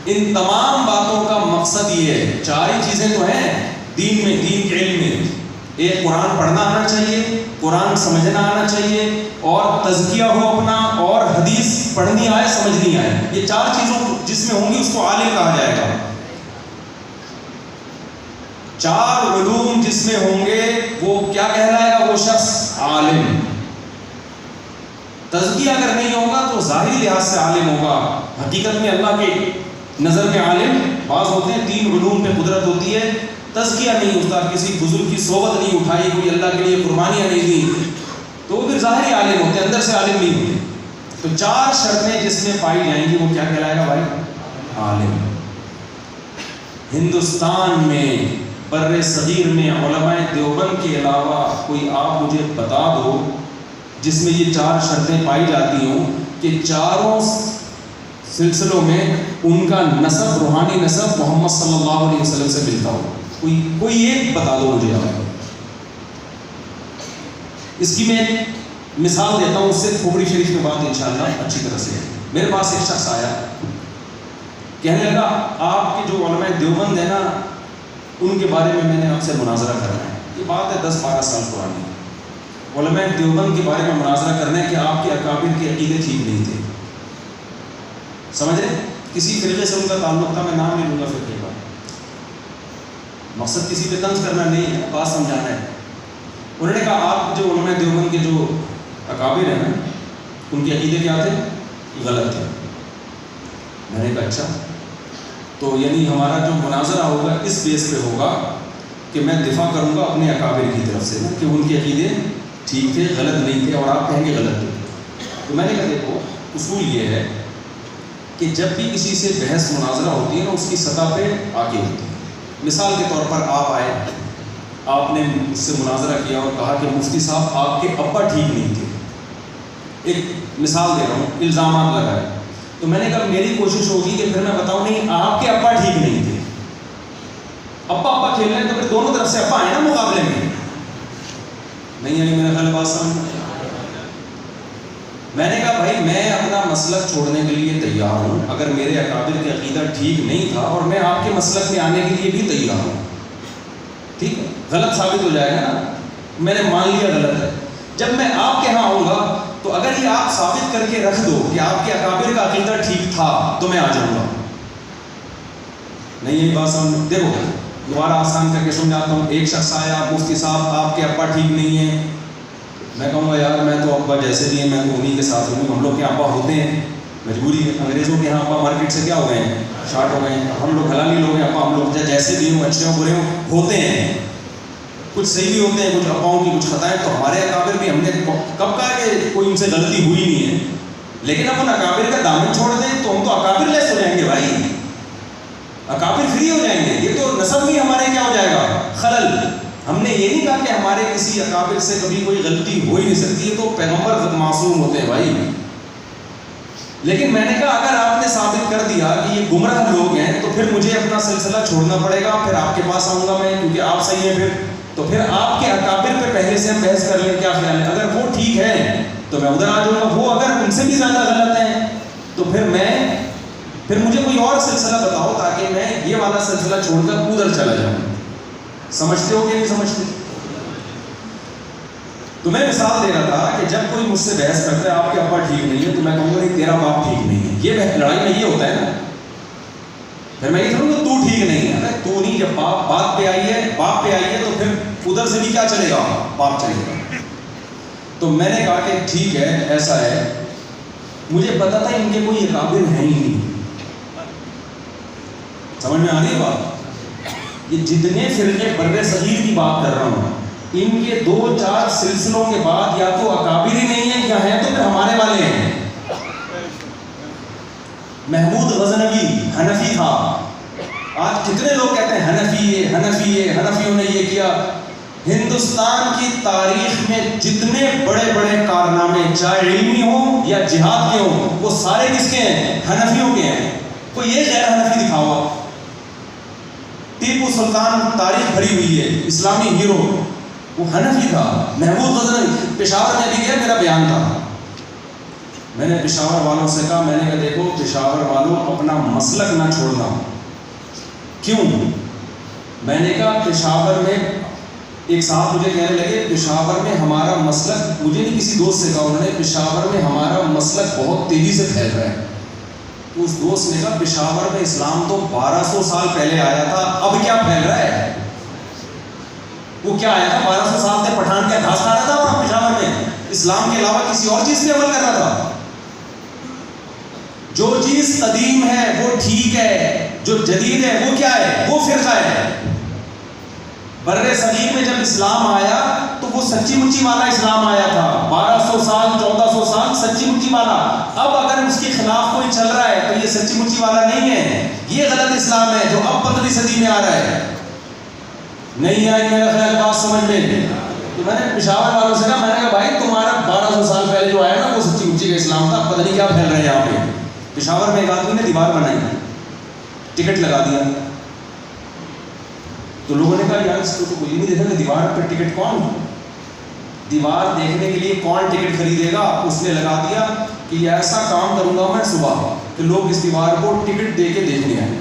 ان تمام باتوں کا مقصد یہ ہے، چار ہی چیزیں تو ہیں دین میں، دین کے علم میں، ایک قرآن پڑھنا آنا چاہیے، قرآن سمجھنا آنا چاہیے، اور تزکیہ ہو اپنا، اور حدیث پڑھنی آئے سمجھنی آئے۔ یہ چار چیزوں جس میں ہوں گی اس کو عالم کہا جائے گا۔ چار علوم جس میں ہوں گے وہ کیا کہلائے گا؟ وہ شخص عالم۔ تزکیہ اگر نہیں ہوگا تو ظاہری لحاظ سے عالم ہوگا، حقیقت میں اللہ کے نظر میں عالم بعض ہوتے ہیں، تین علوم پہ قدرت ہوتی ہے، تزکیہ نہیں ہوتا، کسی بزرگ کی صحبت نہیں اٹھائی، کوئی اللہ کے لیے قربانیاں نہیں دی، تو وہ پھر ظاہری عالم ہوتے ہیں، اندر سے عالم نہیں ہوتے۔ تو چار شرطیں جس میں پائی جائیں گی وہ کیا کہلائے گا بھائی؟ عالم۔ ہندوستان میں بر صغیر میں علماء دیوبند کے علاوہ کوئی آپ مجھے بتا دو جس میں یہ چار شرطیں پائی جاتی ہوں کہ چاروں سلسلوں میں ان کا نسب، روحانی نسب محمد صلی اللہ علیہ وسلم سے ملتا ہو، کوئی ایک بتا دو مجھے آپ۔ اس کی میں مثال دیتا ہوں، اس سے کھوپڑی شریف میں بات انشاءاللہ اچھی طرح سے۔ میرے پاس ایک شخص آیا، کہنے لگا آپ کے جو علماء دیوبند ہیں نا ان کے بارے میں نے آپ سے مناظرہ کرنا ہے۔ یہ بات ہے 10-12 سال پرانی، علماء دیوبند کے بارے میں مناظرہ کرنا ہے کہ آپ کے اکابر کے عقیدے ٹھیک نہیں تھے، سمجھ رہے؟ کسی فرقے سے ان کا تعلق تھا، میں نام نہیں لوں گا فرقے کا، مقصد کسی پہ طنز کرنا نہیں ہے، بات سمجھانا ہے۔ انہوں نے کہا آپ جو علماء دیوبند کے جو اکابر ہیں نا ان کے عقیدے کیا تھے؟ غلط تھے۔ میں نے کہا اچھا، تو یعنی ہمارا جو مناظرہ ہوگا اس بیس پہ ہوگا کہ میں دفاع کروں گا اپنے اکابر کی طرف سے نا کہ ان کے عقیدے ٹھیک تھے، غلط نہیں تھے، اور آپ کہیں گے غلط تھے۔ تو میں نے کہا دیکھو اصول یہ ہے کہ جب بھی کسی سے بحث مناظرہ ہوتی ہے نا اس کی سطح پہ آگے ہوتی ہے۔ مثال کے طور پر آپ آئے، آپ نے اس سے مناظرہ کیا اور کہا کہ مفتی صاحب آپ کے ابا ٹھیک نہیں تھے، ایک مثال دے رہا ہوں، الزامات لگائے، تو میں نے کہا میری کوشش ہوگی کہ پھر میں بتاؤں نہیں آپ کے ابا ٹھیک نہیں تھے۔ ابا کھیل رہے ہیں تو پھر دونوں طرف سے ابا آئے نا مقابلے میں، نہیں یعنی میرا خیال بات سمجھ۔ میں نے کہا بھائی میں اپنا مسلک چھوڑنے کے لیے تیار ہوں اگر میرے اکابر کے عقیدہ ٹھیک نہیں تھا، اور میں آپ کے مسلک میں آنے کے لیے بھی تیار ہوں، ٹھیک ہے، غلط ثابت ہو جائے گا نا، میں نے مان لیا غلط ہے، جب میں آپ کے ہاں آؤں گا تو اگر یہ آپ ثابت کر کے رکھ دو کہ آپ کے اکابر کا عقیدہ ٹھیک تھا تو میں آ جاؤں گا۔ نہیں یہی بات سمجھ، دیکھو دوبارہ آسان کر کے سمجھاتا ہوں۔ ایک شخص آیا، مفتی صاحب آپ کے ابا ٹھیک نہیں ہیں، میں کہوں گا یار میں تو ابا جیسے بھی ہیں میں تو انہیں کے ساتھ ہوں، ہم لوگ کے ابا ہوتے ہیں، مجبوری ہے، انگریزوں کے یہاں ابا مارکیٹ سے کیا ہو گئے ہیں، شارٹ ہو گئے ہیں، ہم لوگ حلالی لوگ ہیں، ابا ہم لوگ جیسے بھی ہوں، اچھے ہوں برے ہوں، ہوتے ہیں، کچھ صحیح بھی ہوتے ہیں، کچھ اباؤں کی کچھ خطائیں، تو ہمارے اکابر بھی ہم نے کب کہا کہ کوئی ان سے غلطی ہوئی نہیں ہے، لیکن اب ان اکابر کا دامن چھوڑ دیں تو ہم تو اکابر لیس ہو جائیں گے بھائی، اکابر فری ہو جائیں گے، یہ تو نسب بھی ہمارے کیا ہو جائے گا، خلل۔ ہم نے یہ نہیں کہا کہ ہمارے کسی اکابر سے کبھی کوئی غلطی ہو ہی نہیں سکتی، یہ تو پیغمبر معصوم ہوتے ہیں بھائی، لیکن میں نے کہا اگر آپ نے ثابت کر دیا کہ یہ گمراہ لوگ ہیں تو پھر مجھے اپنا سلسلہ چھوڑنا پڑے گا، پھر آپ کے پاس آؤں گا میں کیونکہ آپ صحیح ہیں، تو پھر آپ کے اکابر پہ پہلے سے ہم بحث کر لیں کیا خیال ہے، اگر وہ ٹھیک ہے تو میں ادھر آ جاؤں گا، وہ اگر ان سے بھی زیادہ غلط ہیں تو پھر مجھے کوئی اور سلسلہ بتاؤ تاکہ میں یہ والا سلسلہ چھوڑ کر ادھر چلا جاؤں۔ سمجھتے ہو کہ نہیں سمجھتے؟ تو میں مثال دے رہا تھا کہ جب کوئی مجھ سے بحث کرتا ہے آپ کے ابا ٹھیک نہیں ہے تو میں کہوں گا نہیں تیرا باپ ٹھیک نہیں ہے، یہ لڑائی میں یہ ہوتا ہے نا، پھر میں یہ کہوں گا تو ٹھیک نہیں ہے، تو نہیں، جب باپ پہ آئی ہے تو پھر ادھر سے بھی کیا چلے گا، باپ چلے گا۔ تو میں نے کہا کہ ٹھیک ہے ایسا ہے، مجھے پتا تھا ان کے کوئی اکابر ہیں ہی نہیں، سمجھ میں آ رہی ہے بات؟ یہ جتنے فرقے بر صغیر کی بات کر رہا ہوں، ان کے 2-4 سلسلوں کے بعد یا تو اکابر ہی نہیں ہیں یا ہیں تو پھر ہمارے والے ہیں۔ محمود غزنوی حنفی تھا، آج کتنے لوگ کہتے ہیں حنفیوں نے یہ کیا۔ ہندوستان کی تاریخ میں جتنے بڑے بڑے کارنامے چاہے علمی ہوں یا جہاد کے ہوں، وہ سارے کس کے ہیں؟ حنفیوں کے ہیں۔ کوئی یہ غیر حنفی دکھا ہوا؟ ٹیپو سلطان تاریخ بھری ہوئی ہے، اسلامی ہیرو، وہ حنفی تھا۔ محمود غزنوی پشاور میں بھی گیا، میرا بیان تھا، میں نے پشاور والوں سے کہا، میں نے کہا دیکھو پشاور والوں اپنا مسلک نہ چھوڑنا۔ کیوں؟ میں نے کہا پشاور میں ایک صاحب مجھے کہنے لگے پشاور میں ہمارا مسلک، مجھے نہیں کسی دوست سے کہا انہوں نے، پشاور میں ہمارا مسلک بہت تیزی سے پھیل رہا ہے۔ تو اس دوست نے کہا پشاور میں اسلام تو 1200 سال پہلے آیا تھا، اب کیا پھیل رہا ہے؟ وہ کیا آیا تھا 1200 سال سے؟ پٹھان کیا گھاس کھا رہا تھا وہاں پشاور میں؟ اسلام کے علاوہ کسی اور چیز پہ عمل کر رہا تھا؟ جو چیز قدیم ہے وہ ٹھیک ہے، جو جدید ہے وہ کیا ہے؟ وہ فرقہ ہے۔ بر صغیر میں جب اسلام آیا تو وہ سچی مچی والا اسلام آیا تھا، 1200 سال 1400 سال سچی مچی والا۔ اب اگر اس کے خلاف کوئی چل رہا ہے تو یہ سچی مچی والا نہیں ہے، یہ غلط اسلام ہے جو اب 15ویں صدی میں آ رہا ہے۔ نہیں آئی میرا خیال بات سمجھ میں؟ تو میں نے پشاور والوں سے کہا، میں نے کہا بھائی تمہارا 1200 سال پہلے جو آیا نا وہ سچی مچی کا اسلام تھا، پتہ نہیں کیا پھیل رہا ہے یہاں پہ۔ پشاور میں ایک آدمی نے دیوار بنائی، ٹکٹ لگا دیا، تو لوگوں نے کہا یار اس کو تو کوئی نہیں دیکھا کہ دیوار پہ ٹکٹ کون، دیوار دیکھنے کے لیے کون ٹکٹ خریدے گا؟ اس نے لگا دیا کہ یہ ایسا کام کروں گا میں صبح کہ لوگ اس دیوار کو ٹکٹ دے کے دیکھنے آئیں،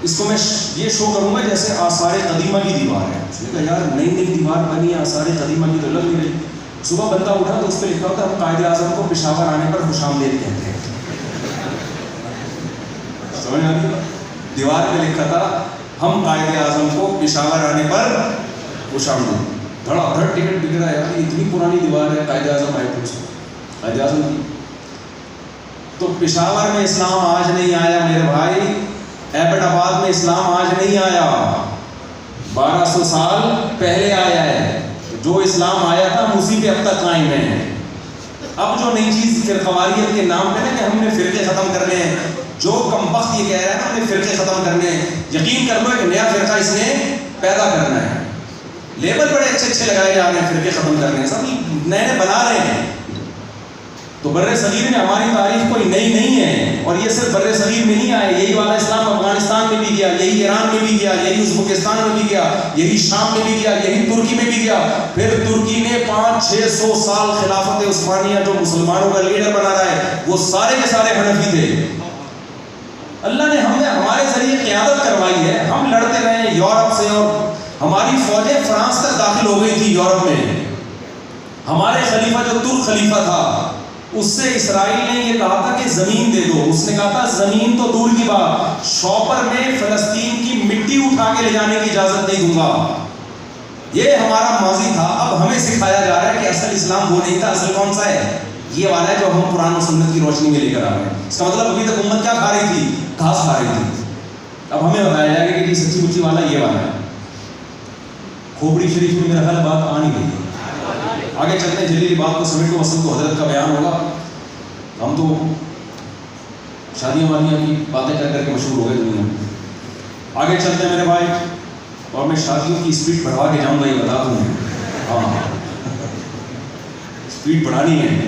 اس کو میں یہ شو کروں گا جیسے آثار قدیمہ کی دیوار ہے۔ اس نے کہا یار نئی نئی دیوار بنی ہے، آثار قدیمہ کی تو لگ نہیں رہی۔ صبح بندہ اٹھا تو اس پہ لکھا ہوتا ہم قائد اعظم کو پشاور آنے پر خوش آمدید کہتے ہیں۔ سمجھ آ گئی؟ دیوار پہ لکھا تھا ہم قائد اعظم کو پشاور آنے پر خوش آمدید۔ دھڑا دھڑ ٹکٹ بک رہا ہے یار، اتنی پرانی دیوار ہے، قائد اعظم آئے تھے اس کو، قائد اعظم کی۔ تو پشاور میں اسلام آج نہیں آیا میرے بھائی، ایبٹ آباد میں اسلام آج نہیں آیا، 1200 سال پہلے آیا ہے۔ جو اسلام آیا تھا ہم اسی پہ اب تک قائم ہیں۔ اب جو نئی چیز فرقواریت کے نام پہ نا کہ ہم نے فرقے ختم کرنے ہیں، جو کم وقت یہ کہہ رہا ہے نا ہم نے فرقے ختم کرنے ہیں، یقین کر لو ایک نیا فرقہ اس نے پیدا کرنا ہے۔ لیبل بڑے اچھے اچھے لگائے جا رہے ہیں فرقے ختم کرنے ہیں، سب نئے نئے بنا رہے ہیں۔ تو بر صغیر میں ہماری تاریخ کوئی نئی نہیں ہے، اور یہ صرف بر صغیر میں نہیں آئے، یہی والا اسلام افغانستان میں بھی گیا، یہی ایران میں بھی گیا، یہی ازبکستان میں بھی گیا، یہی شام میں بھی گیا، یہی ترکی میں بھی گیا۔ پھر ترکی نے 500-600 سال خلافت عثمانیہ جو مسلمانوں کا لیڈر بنا رہا ہے وہ سارے کے سارے حنفی تھے۔ اللہ نے ہمیں ہمارے ذریعے قیادت کروائی ہے، ہم لڑتے رہے ہیں یورپ سے، اور ہماری فوجیں فرانس تک داخل ہو گئی تھی یورپ میں۔ ہمارے خلیفہ جو ترک خلیفہ تھا اس سے اسرائیل نے یہ کہا تھا کہ زمین دے دو، اس نے کہا تھا زمین تو دور کی بات، شوپر میں فلسطین کی مٹی اٹھا کے لے جانے کی اجازت نہیں دوں گا۔ یہ ہمارا ماضی تھا، اب ہمیں سکھایا جا رہا ہے کہ اصل اسلام وہ نہیں تھا، اصل کون سا ہے؟ یہ والا ہے جو ہم قرآن و سنت کی روشنی میں لے کر آ رہے ہیں۔ اس کا مطلب ابھی تک امت کیا کھا رہی تھی؟ گھاس کھا رہی تھی۔ اب ہمیں بتایا جائے گا کہ سچی مچی والا یہ والا ہے۔ کھوپڑی شریف میں میرا خیال بات آ نہیں گئی، آگے چلتے ہیں، جلیلی بات کو سمیٹ کو وصل کو حضرت کا بیان ہوگا۔ ہم تو شادیاں وادیاں کی باتیں کر کر کے مشہور ہو گئے دنیا میں۔ آگے چلتے ہیں میرے بھائی، اور میں شادیوں کی اسپیڈ بڑھا کے جاؤں گا، یہ بتا دوں۔ ہاں اسپیڈ بڑھانی ہے۔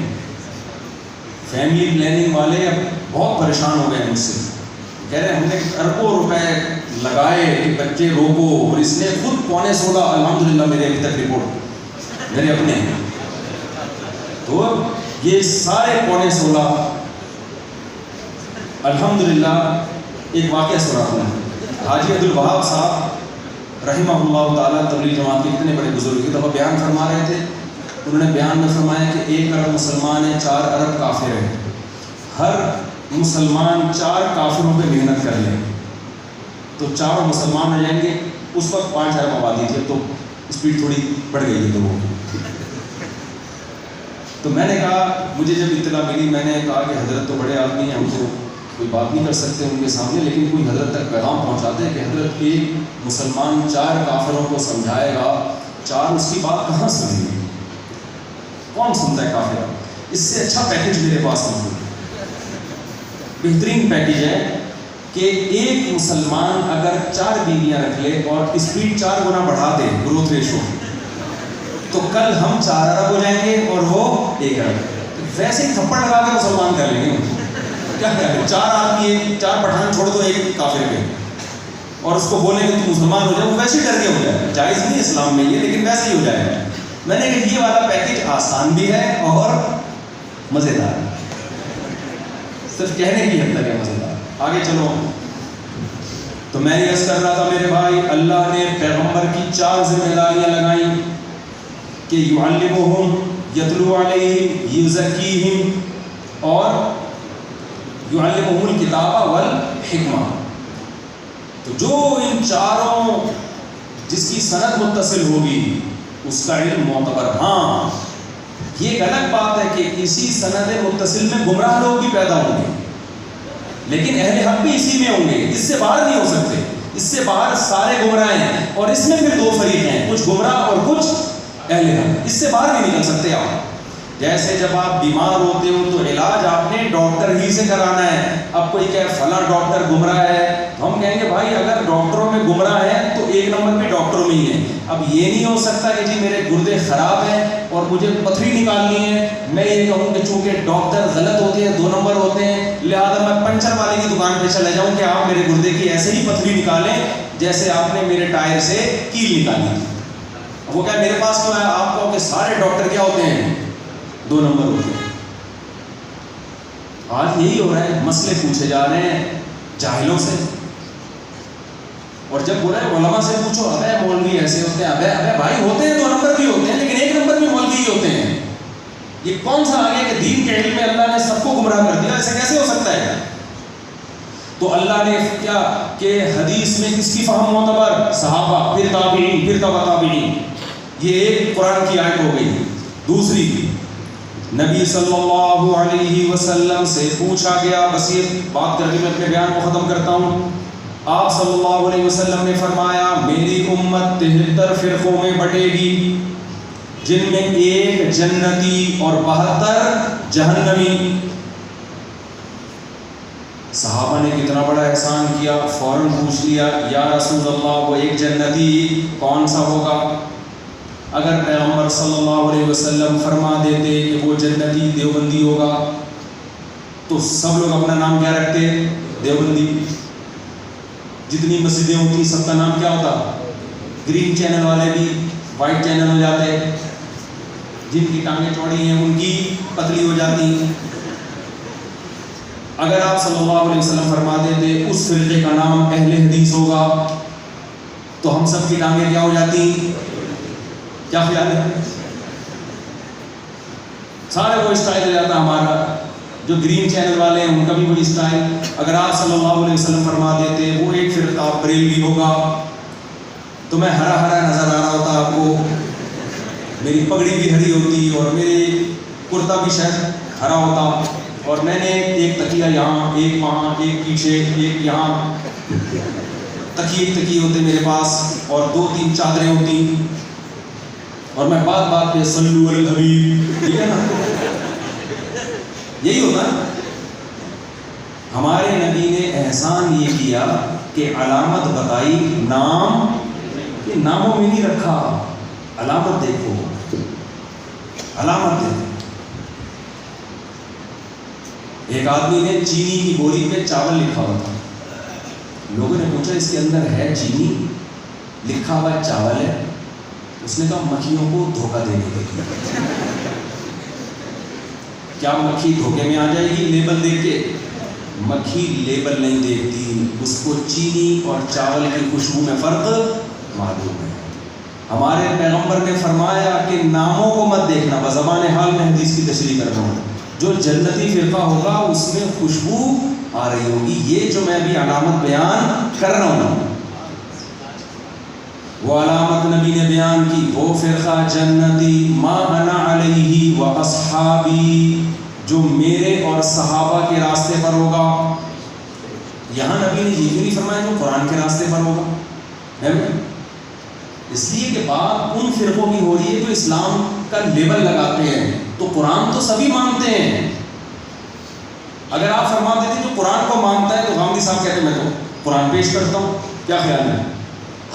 فیملی پلاننگ والے اب بہت پریشان ہو گئے مجھ سے، کہہ رہے ہیں ہم نے اربوں روپے لگائے کہ بچے روکو، اور اس نے خود 15.5 الحمدللہ میرے ابھی تک رپورٹ میرے اپنے ہیں۔ تو یہ سارے 15.5 الحمدللہ۔ ایک واقعہ سناتا ہوں، حاجی عبدالوہاب صاحب رحمہ اللہ تعالیٰ تبلیغ جماعت کے اتنے بڑے بزرگ کی دفعہ بیان فرما رہے تھے، انہوں نے بیان میں فرمایا کہ 1 ارب مسلمان ہیں، 4 ارب کافر ہیں، ہر مسلمان 4 کافروں پہ محنت کر لیں تو 4 مسلمان ہو جائیں گے۔ اس وقت 5 ارب آبادی تھی، تو اسپیڈ تھوڑی بڑھ گئی ہے لوگوں کی۔ تو میں نے کہا، مجھے جب اطلاع ملی میں نے کہا کہ حضرت تو بڑے آدمی ہیں، ہم تو کوئی بات نہیں کر سکتے ان کے سامنے، لیکن کوئی حضرت تک پیغام پہنچاتے ہیں کہ حضرت ایک مسلمان 4 کافروں کو سمجھائے گا، 4 اس کی بات کہاں سنیں گے؟ کون سنتا ہے کافر؟ اس سے اچھا پیکیج میرے پاس موجود ہے، بہترین پیکیج ہے کہ ایک مسلمان اگر 4 بیویاں رکھ لے اور اسپیڈ 4 گنا بڑھا دے گروتھ ریشو، تو کل ہم 4 ارب ہو جائیں گے اور وہ 1 ارب۔ ویسے ہی تھپڑ لگا کے مسلمان کر لیں گے، کیا کیا 4 آدمی 4 پٹھان چھوڑ دو ایک کافر کے، اور اس کو بولیں کہ تم مسلمان ہو جائے، وہ ویسے ہی ڈر کے ہو جائے۔ جائز نہیں اسلام میں یہ، لیکن ویسے ہی ہو جائے گا۔ میں نے کہا یہ والا پیکیج آسان بھی ہے اور مزیدار ہے، صرف کہنے کی حد تک ہے مزیدار۔ آگے چلو، تو میں یہ عرض کر رہا تھا میرے بھائی، اللہ نے پیغمبر کی 4 ذمہ داریاں لگائیں کہ یعلمہم، یتلو علیہم، یزکیہم، اور یعلمہم الکتاب والحکمہ۔ تو جو ان 4 جس کی سند متصل ہوگی اس کا علم معتبر۔ ہاں یہ ایک الگ بات ہے کہ اسی سند متصل میں گمراہ لوگ بھی پیدا ہوں گے، لیکن اہل حق بھی اسی میں ہوں گے، اس سے باہر نہیں ہو سکتے، اس سے باہر سارے گمراہ ہیں، اور اس میں پھر 2 فریق ہیں، کچھ گمراہ اور کچھ اہل حق، اس سے باہر نہیں نکل سکتے آپ۔ جیسے جب آپ بیمار ہوتے ہو تو علاج آپ نے ڈاکٹر ہی سے کرانا ہے۔ اب کوئی کہے فلاں ڈاکٹر گمراہ ہے، تو ہم کہیں گے بھائی اگر ڈاکٹروں میں گمراہ ہے تو 1 نمبر پہ ڈاکٹروں میں ہی ہے۔ اب یہ نہیں ہو سکتا کہ جی میرے گردے خراب ہیں اور مجھے پتھری نکالنی ہے، میں یہ کہوں کہ چونکہ ڈاکٹر غلط ہوتے ہیں، 2 نمبر ہوتے ہیں، لہٰذا میں پنچر والے کی دکان پہ چلے جاؤں کہ آپ میرے گردے کی ایسے ہی پتھری نکالیں جیسے آپ نے میرے ٹائر سے کیل نکالی۔ وہ کہا میرے پاس کیوں ہے؟ آپ کہو کہ سارے ڈاکٹر کیا ہوتے ہیں؟ 2 نمبر ہوتے ہیں۔ آج یہی ہو رہا ہے، مسئلے پوچھے جا رہے ہیں جاہلوں سے، اور جب بولا ہے علماء سے پوچھو، ابے مولوی ایسے ہوتے ہیں، ابے بھائی ہوتے ہیں 2 نمبر بھی ہوتے ہیں، لیکن 1 نمبر بھی مولوی ہی ہوتے ہیں۔ یہ کون سا آگے کہ دین کے علم میں اللہ نے سب کو گمراہ کر دیا؟ ایسے کیسے ہو سکتا ہے؟ تو اللہ نے کیا کہ حدیث میں کس کی فہم معتبر؟ صحابہ، پھر تابعین، پھر تبع تابعین۔ یہ ایک قرآن کی آیت ہو گئی۔ دوسری، نبی صلی اللہ علیہ وسلم سے پوچھا گیا، بس یہ بات کر کے میں اپنے بیان کو ختم کرتا ہوں۔ آپ صلی اللہ علیہ وسلم نے فرمایا میری امت 73 فرقوں میں بٹے گی، جن میں 1 جنتی اور 72 جہنمی۔ صحابہ نے کتنا بڑا احسان کیا، فوراً پوچھ لیا یا رسول اللہ وہ 1 جنتی کون سا ہوگا؟ اگر پیغمبر صلی اللہ علیہ وسلم فرما دیتے کہ وہ جنتی دیوبندی ہوگا تو سب لوگ اپنا نام کیا رکھتے؟ دیوبندی۔ جتنی مسجدیں ہوتی سب کا نام کیا ہوتا؟ گرین چینل والے بھی وائٹ چینل ہو جاتے، جن کی ٹانگیں چوڑی ہیں ان کی پتلی ہو جاتی۔ اگر آپ صلی اللہ علیہ وسلم فرما دیتے اس فرقے کا نام اہل حدیث ہوگا تو ہم سب کی ٹانگیں کیا ہو جاتی؟ کیا خیال ہے؟ سارے وہ اسٹائل ہو جاتا ہمارا، جو گرین چینل والے ہیں ان کا بھی وہی اسٹائل۔ اگر آپ صلی اللہ علیہ وسلم فرما دیتے وہ 1 فرقہ بریلوی ہوگا تو میں ہرا ہرا نظر آ رہا ہوتا آپ کو، میری پگڑی بھی ہری ہوتی اور میری کرتا بھی شاید ہرا ہوتا، اور میں نے 1 تکیہ یہاں، 1 وہاں، 1 پیچھے، 1 یہاں، تکیے ہوتے میرے پاس، اور 2-3 چادریں ہوتی، اور میں بات بات پہ صلو علی الحبیب، ٹھیک ہے نا؟ یہی ہوتا ہے۔ ہمارے نبی نے احسان یہ کیا کہ علامت بتائی، نام کہ ناموں میں نہیں رکھا، علامت دیکھو، علامت دیکھو۔ ایک آدمی نے چینی کی بوری پہ چاول لکھا ہوا تھا، لوگوں نے پوچھا اس کے اندر ہے چینی؟ لکھا ہوا چاول ہے۔ اس نے کہا مکھیوں کو دھوکہ دینے کے لیے۔ کیا مکھی دھوکے میں آ جائے گی لیبل دیکھ کے؟ مکھی لیبل نہیں دیکھتی، اس کو چینی اور چاول کی خوشبو میں فرق معلوم ہے۔ ہمارے پیغمبر نے فرمایا کہ ناموں کو مت دیکھنا، بزبان حال میں حدیث کی تشریح کرتا ہوں، جو جنتی فرقہ ہوگا اس میں خوشبو آ رہی ہوگی۔ یہ جو میں ابھی علامت بیان کر رہا ہوں، وہ علامت نبی نے بیان کی، وہ فرقہ جنتی ما انا علیہ و اصحابی، جو میرے اور صحابہ کے راستے پر ہوگا۔ یہاں نبی نے یہ کیوں نہیں فرمایا جو قرآن کے راستے پر ہوگا؟ ہے نا؟ اس لیے کہ بات ان فرقوں کی ہو رہی ہے جو اسلام کا لیبل لگاتے ہیں. تو قرآن تو سبھی مانتے ہیں. اگر آپ فرما دیتے جو قرآن کو مانتا ہے تو غامدی صاحب کہتے ہیں میں تو قرآن پیش کرتا ہوں. کیا خیال ہے؟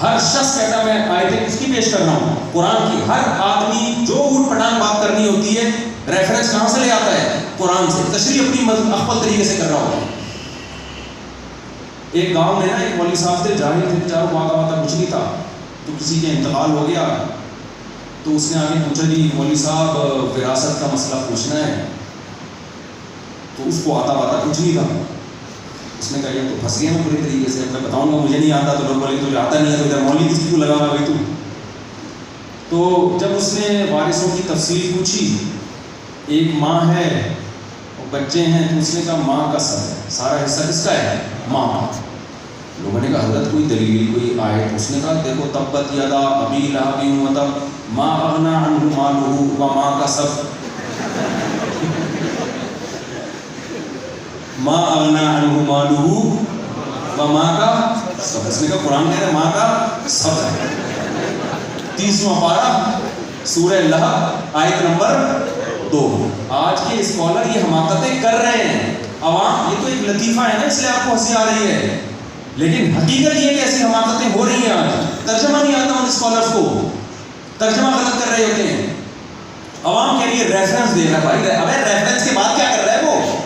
ہر شخص کہتا میں آیتیں اس کی پیش کر رہا ہوں قرآن کی. ہر آدمی جو اوٹ پٹانگ بات کرنی ہوتی ہے ریفرنس کہاں سے لے آتا ہے؟ قرآن سے. تشریح اپنی اخبل طریقے سے کر رہا ہوتا ہے. ایک گاؤں میں نا ایک مولوی صاحب تھے, جاہل تھے بیچاروں کو آتا کچھ نہیں تھا. تو کسی کا انتقال ہو گیا تو اس نے آگے پوچھا جی مولوی صاحب وراثت کا مسئلہ پوچھنا ہے. تو اس کو آتا کچھ نہیں تھا. اس نے کہا یہ تو پھنس گیا میں پوری طریقے سے, میں بتاؤں گا مجھے نہیں آتا تو لوگ بولے تو آتا نہیں ہے تو ادھر مولوی کس کو لگا ہوا بھائی تو. تو جب اس نے وارثوں کی تفصیل پوچھی, ایک ماں ہے اور بچے ہیں, تو اس نے کہا ماں کا سب ہے, سارا حصہ کس کا ہے؟ ماں کا. لوگوں نے کہا حضرت کوئی دلیل کوئی آیت؟ اس نے کہا دیکھو تبت یدا ابی لہب وتب ما اغنی عنہ مالہ وما کسب ما اغنی عنہ مالہ وما کسب. اس نے کہا قرآن کہہ رہا ہے ماں کا سب ہے. 30واں پارہ سورہ لہب آیت نمبر 2. آج کے اسکالر یہ حماقتیں کر رہے ہیں. عوام یہ تو ایک لطیفہ ہے نا اس لیے آپ کو ہنسی آ رہی ہے, لیکن حقیقت یہ کہ ایسی حماقتیں ہو رہی ہیں. آج ترجمہ نہیں آتا ان اسکالرس کو, ترجمہ غلط کر رہے ہوتے ہیں. عوام کے لیے ریفرنس دے رہا ہے بھائی. ابے ریفرنس کے بعد کیا کر رہا ہے وہ؟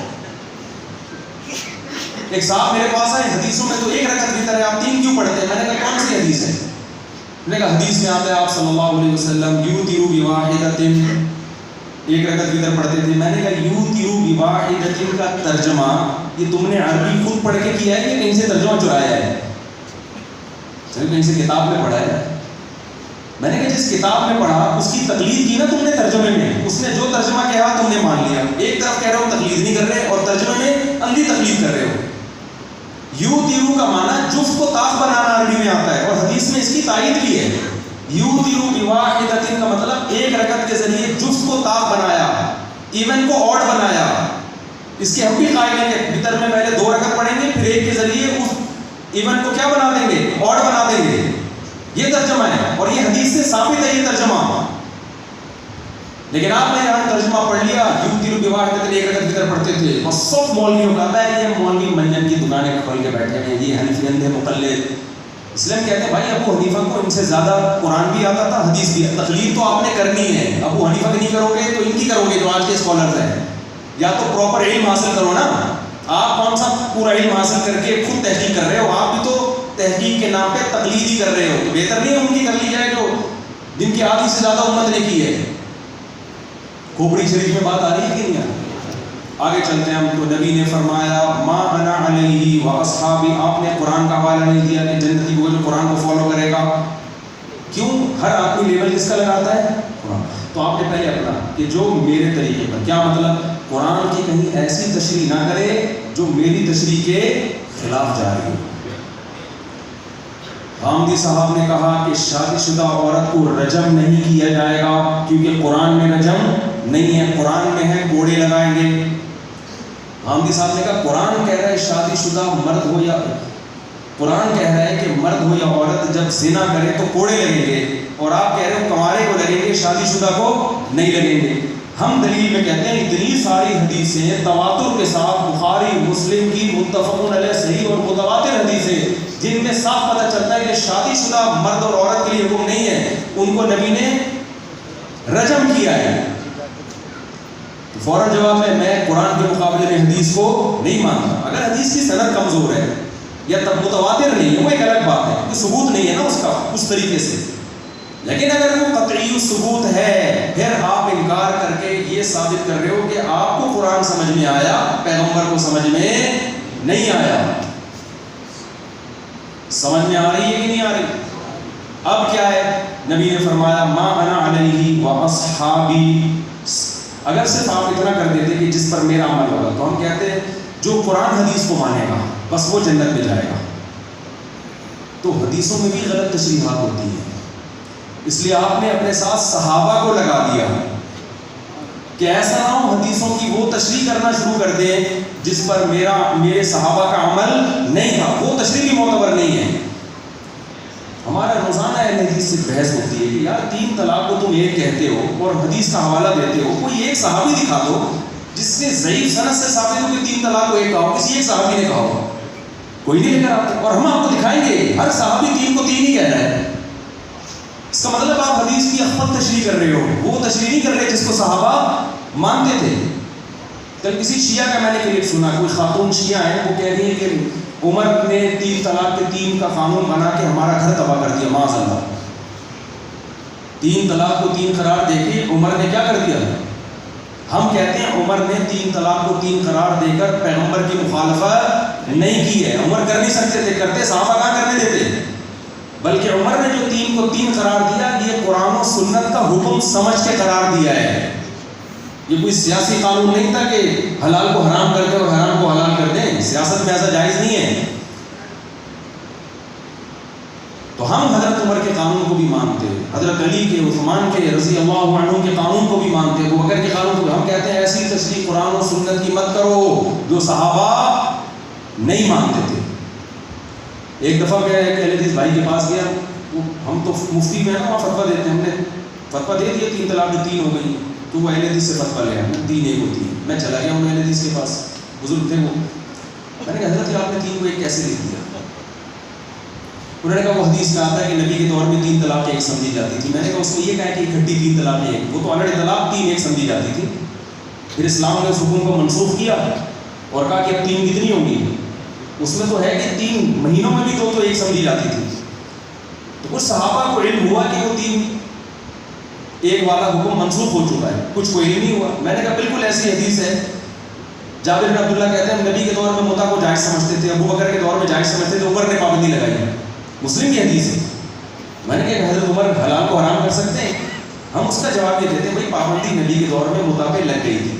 ایک صاحب میرے پاس آئے, حدیثوں میں تو ایک رکعت بہتر ہے, آپ 3 کیوں پڑھتے ہیں؟ میں نے کہا کون سی حدیث ہے؟ میں نے کہا حدیث میں آتا ہے آپ صلی اللہ علیہ وسلم یوتروا بواحدۃ, ایک رکعت بہتر پڑھتے تھے. میں نے کہا یوتروا بواحدۃ کا ترجمہ یہ تم نے عربی خود پڑھ کے کیا ہے کہ کہیں سے ترجمہ چرایا ہے؟ چلو کہیں سے کتاب میں پڑھا ہے. میں نے کہا جس کتاب میں پڑھا اس کی تقلید کی نا تم نے ترجمے میں, اس نے جو ترجمہ کہا تم نے مان لیا. ایک طرف کہہ رہا ہو تقلید نہیں کر رہے اور ترجمے میں اندھی تقلید کر رہے ہو. یوتروا کا معنی جفت کو طاق بنانا عربی میں آتا ہے, اور حدیث میں اس کی تائید بھی ہے. یوتروا بواحدۃ کا مطلب ایک رکعت کے ذریعے جفت کو طاق بنایا, ایون کو آڈ بنایا. اس کے ہم بھی قائل ہیں کہ وتر میں پہلے 2 رکعت پڑھیں گے, پھر ایک کے ذریعے اس ایون کو کیا بنا دیں گے؟ آڈ بنا دیں گے. یہ ترجمہ ہے اور یہ حدیث سے ثابت ہے یہ ترجمہ. لیکن آپ نے یہاں ترجمہ پڑھ لیا یوتروا بواحدۃ, ایک رکعت وتر پڑھتے تھے. بس سب مولویوں کا آتا ہے یہ مولوی منجن کی دکانیں کھول کے بیٹھے ہیں, یہ حنفی اندھے مقلد. اس لیے ہم کہتے ہیں بھائی ابو حنیفہ کو ان سے زیادہ قرآن بھی آتا تھا, حدیث بھی. تقلید تو آپ نے کرنی ہے, ابو حنیفہ کی نہیں کرو گے تو ان کی کرو گے جو آج کے اسکالرز ہیں. یا تو پراپر علم حاصل کرو نا. آپ کون سا پورا علم حاصل کر کے خود تحقیق کر رہے ہو؟ آپ بھی تو تحقیق کے نام پہ تقلید ہی کر رہے ہو. تو بہتر نہیں ہے ان کی کر لی جائے جو جن کی آدھی سے زیادہ امت نے کی ہے. کھوپڑی شریف میں بات آ رہی ہے کہ نہیں؟ آگے چلتے ہیں ہم. تو نبی نے فرمایا ما انا علیہ و اصحابی, آپ نے قرآن کا حوالہ نہیں دیا کہ جنتی وہ جو قرآن کو فالو کرے گا. کیوں؟ ہر آدمی لیبل کس کا لگاتا ہے؟ قرآن. تو آپ نے پہلے اپنا کہ جو میرے طریقے پر, کیا مطلب قرآن کی کہیں ایسی تشریح نہ کرے جو میری تشریح کے خلاف جا رہی ہے. غامدی صاحب نے کہا کہ شادی شدہ عورت کو رجم نہیں کیا جائے گا کیونکہ قرآن میں رجم نہیں ہے, قرآن میں ہے کوڑے لگائیں گے. غامدی صاحب نے کہا قرآن کہہ رہا ہے شادی شدہ مرد ہو یا قرآن کہہ رہا ہے کہ مرد ہو یا عورت جب زنا کرے تو کوڑے لگیں گے, اور آپ کہہ رہے ہو کنوارے کو لگیں گے, شادی شدہ کو نہیں لگیں گے. ہم دلیل میں کہتے ہیں اتنی ساری حدیثیں تواتر کے ساتھ, بخاری مسلم کی متفق علیہ صحیح اور متواتر حدیثیں, جن میں صاف پتہ چلتا ہے کہ شادی شدہ مرد اور عورت کے لیے حکم نہیں ہے, ان کو نبی نے رجم کیا ہے. فوراً جواب میں قرآن کے مقابلے میں حدیث کو نہیں مانتا. اگر حدیث کی سند کمزور ہے یا تب متواتر نہیں ہے وہ ایک الگ بات ہے, کوئی ثبوت نہیں ہے نا اس کا اس طریقے سے. لیکن اگر وہ قطعی ثبوت ہے, پھر آپ انکار کر کے یہ ثابت کر رہے ہو کہ آپ کو قرآن سمجھ میں آیا, پیغمبر کو سمجھ میں نہیں آیا. سمجھ میں آ رہی ہے کہ نہیں آ رہی؟ اب کیا ہے؟ نبی نے فرمایا ما انا علیہ و اصحابی. اگر صرف آپ اتنا کر دیتے کہ جس پر میرا عمل ہوگا, تو ہم کہتے ہیں جو قرآن حدیث کو مانے گا بس وہ جنت میں جائے گا. تو حدیثوں میں بھی غلط تشریحات ہوتی ہیں, اس لیے آپ نے اپنے ساتھ صحابہ کو لگا دیا. کہ ایسا نہ ہو حدیثوں کی وہ تشریح کرنا شروع کر دیں جس پر میرے صحابہ کا عمل نہیں تھا، وہ تشریح بھی معتبر نہیں ہے۔ ہمارا روزانہ اہل حدیث سے بحث ہوتی ہے کہ یار 3 طلاق کو تم ایک کہتے ہو اور حدیث کا حوالہ دیتے ہو، کوئی ایک صحابی دکھا دو جس سے ضعیف سند سے ثابت ہو کہ 3 طلاق کو ایک کہا ہو، کسی ایک صحابی نے کہا ہو، کوئی نہیں لے کر آتے، اور ہم آپ کو دکھائیں گے ہر صحابی 3 کو 3 ہی کہہ رہا ہے۔ اس کا مطلب آپ حدیث کی اخفل تشریح کر رہے ہو، وہ تشریح نہیں کر رہے جس کو صحابہ مانتے تھے۔ کل کسی شیعہ کا میں نے کلپ سنا، کوئی خاتون شیعہ ہے، وہ کہہ رہی ہے کہ عمر نے 3 طلاق کے 3 کا قانون بنا کے ہمارا گھر تباہ کر دیا، معاذ اللہ۔ 3 طلاق کو 3 قرار دے کے عمر نے کیا کر دیا؟ ہم کہتے ہیں عمر نے 3 طلاق کو 3 قرار دے کر پیغمبر کی مخالفت نہیں کی ہے۔ عمر کر نہیں سکتے تھے، کرتے صحابہ کہاں کرنے دیتے؟ بلکہ عمر نے جو 3 کو 3 قرار دیا، یہ قرآن و سنت کا حکم سمجھ کے قرار دیا ہے۔ یہ کوئی سیاسی قانون نہیں تھا کہ حلال کو حرام کر دیں اور حرام کو حلال کر دیں، سیاست میں ایسا جائز نہیں ہے۔ تو ہم حضرت عمر کے قانون کو بھی مانتے ہیں، حضرت علی کے، عثمان کے رضی اللہ عنہ کے قانون کو بھی مانتے ہیں، ابو بکر کے قانون کو۔ ہم کہتے ہیں ایسی تشریح قرآن و سنت کی مت کرو جو صحابہ نہیں مانتے تھے۔ ایک دفعہ میں ایک اہل حدیث بھائی کے پاس گیا، ہم تو مفتی میں نا وہاں فتویٰ دیتے ہیں، ہم نے فتویٰ دے دیا 3 طلاق 3 ہو گئی، تو وہ اہل حدیث سے فتویٰ لیا 3 ایک ہوتی ہے۔ میں چلا گیا ہوں اہل حدیث کے پاس، بزرگ تھے وہ، میں نے کہا حضرت آپ نے 3 کو 1 کیسے لکھ دیا؟ انہوں نے کہا وہ حدیث میں آتا ہے کہ نبی کے دور میں 3 طلاق 1 سمجھی جاتی تھی۔ میں نے کہا اس میں یہ کہا کہ اکٹھی 3 طلاق 1، وہ تو آلریڈی طلاق 3 1 سمجھی جاتی تھی۔ پھر اسلام نے اس حکم کو منسوخ کیا اور کہا کہ اب 3 کتنی ہوں گی؟ اس میں تو ہے کہ 3 مہینوں میں بھی 2 1 سمجھی جاتی تھی۔ تو کچھ صحابہ کو علم ہوا کہ وہ 3 1 والا حکم منسوخ ہو چکا ہے، کچھ کو علم نہیں ہوا۔ میں نے کہا بالکل ایسی حدیث ہے، جابر بن عبداللہ کہتے ہیں نبی کے دور میں متع کو جائز سمجھتے تھے، ابو بکر کے دور میں جائز سمجھتے تھے، عمر نے پابندی لگائی، مسلم کی حدیث ہے۔ میں نے کہا حضرت عمر حلال کو حرام کر سکتے ہیں؟ ہم اس کا جواب یہ دیتے ہیں بھائی پابندی نبی کے دور میں متع پہ لگ گئی تھی،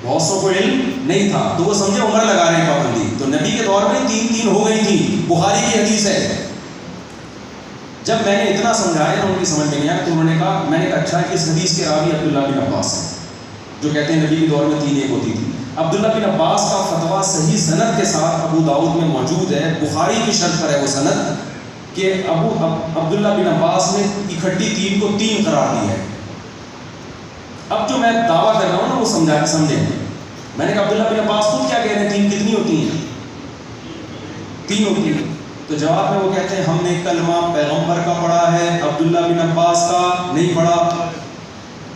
بہت سو کو علم نہیں تھا تو وہ سمجھے عمر لگا رہے ہیں پابندی، تو نبی کے دور میں 3 ہو گئی تھی، بخاری کی حدیث ہے۔ جب میں نے اتنا سمجھایا ان کی سمجھ میں نہیں آیا، تو انہوں نے کہا، میں نے کہا اچھا کہ اس حدیث کے راوی عبداللہ بن عباس ہیں جو کہتے ہیں نبی کے دور میں 3 1 ہوتی تھی۔ عبداللہ بن عباس کا فتویٰ صحیح سند کے ساتھ ابو داؤد میں موجود ہے، بخاری کی شرط پر ہے وہ سند، کہ عبداللہ بن عباس نے اکٹھی 3 کو 3 قرار دیا ہے۔ اب جو میں دعویٰ کر رہا ہوں نا وہ سمجھیں۔ میں نے کہا عبداللہ بن عباس خود کیا کہہ رہے ہیں 3 کتنی ہوتی ہیں؟ 3 ہوتی ہیں۔ تو جواب میں وہ کہتے ہیں ہم نے کلمہ پیغمبر کا پڑھا ہے، عبداللہ بن عباس کا نہیں پڑھا۔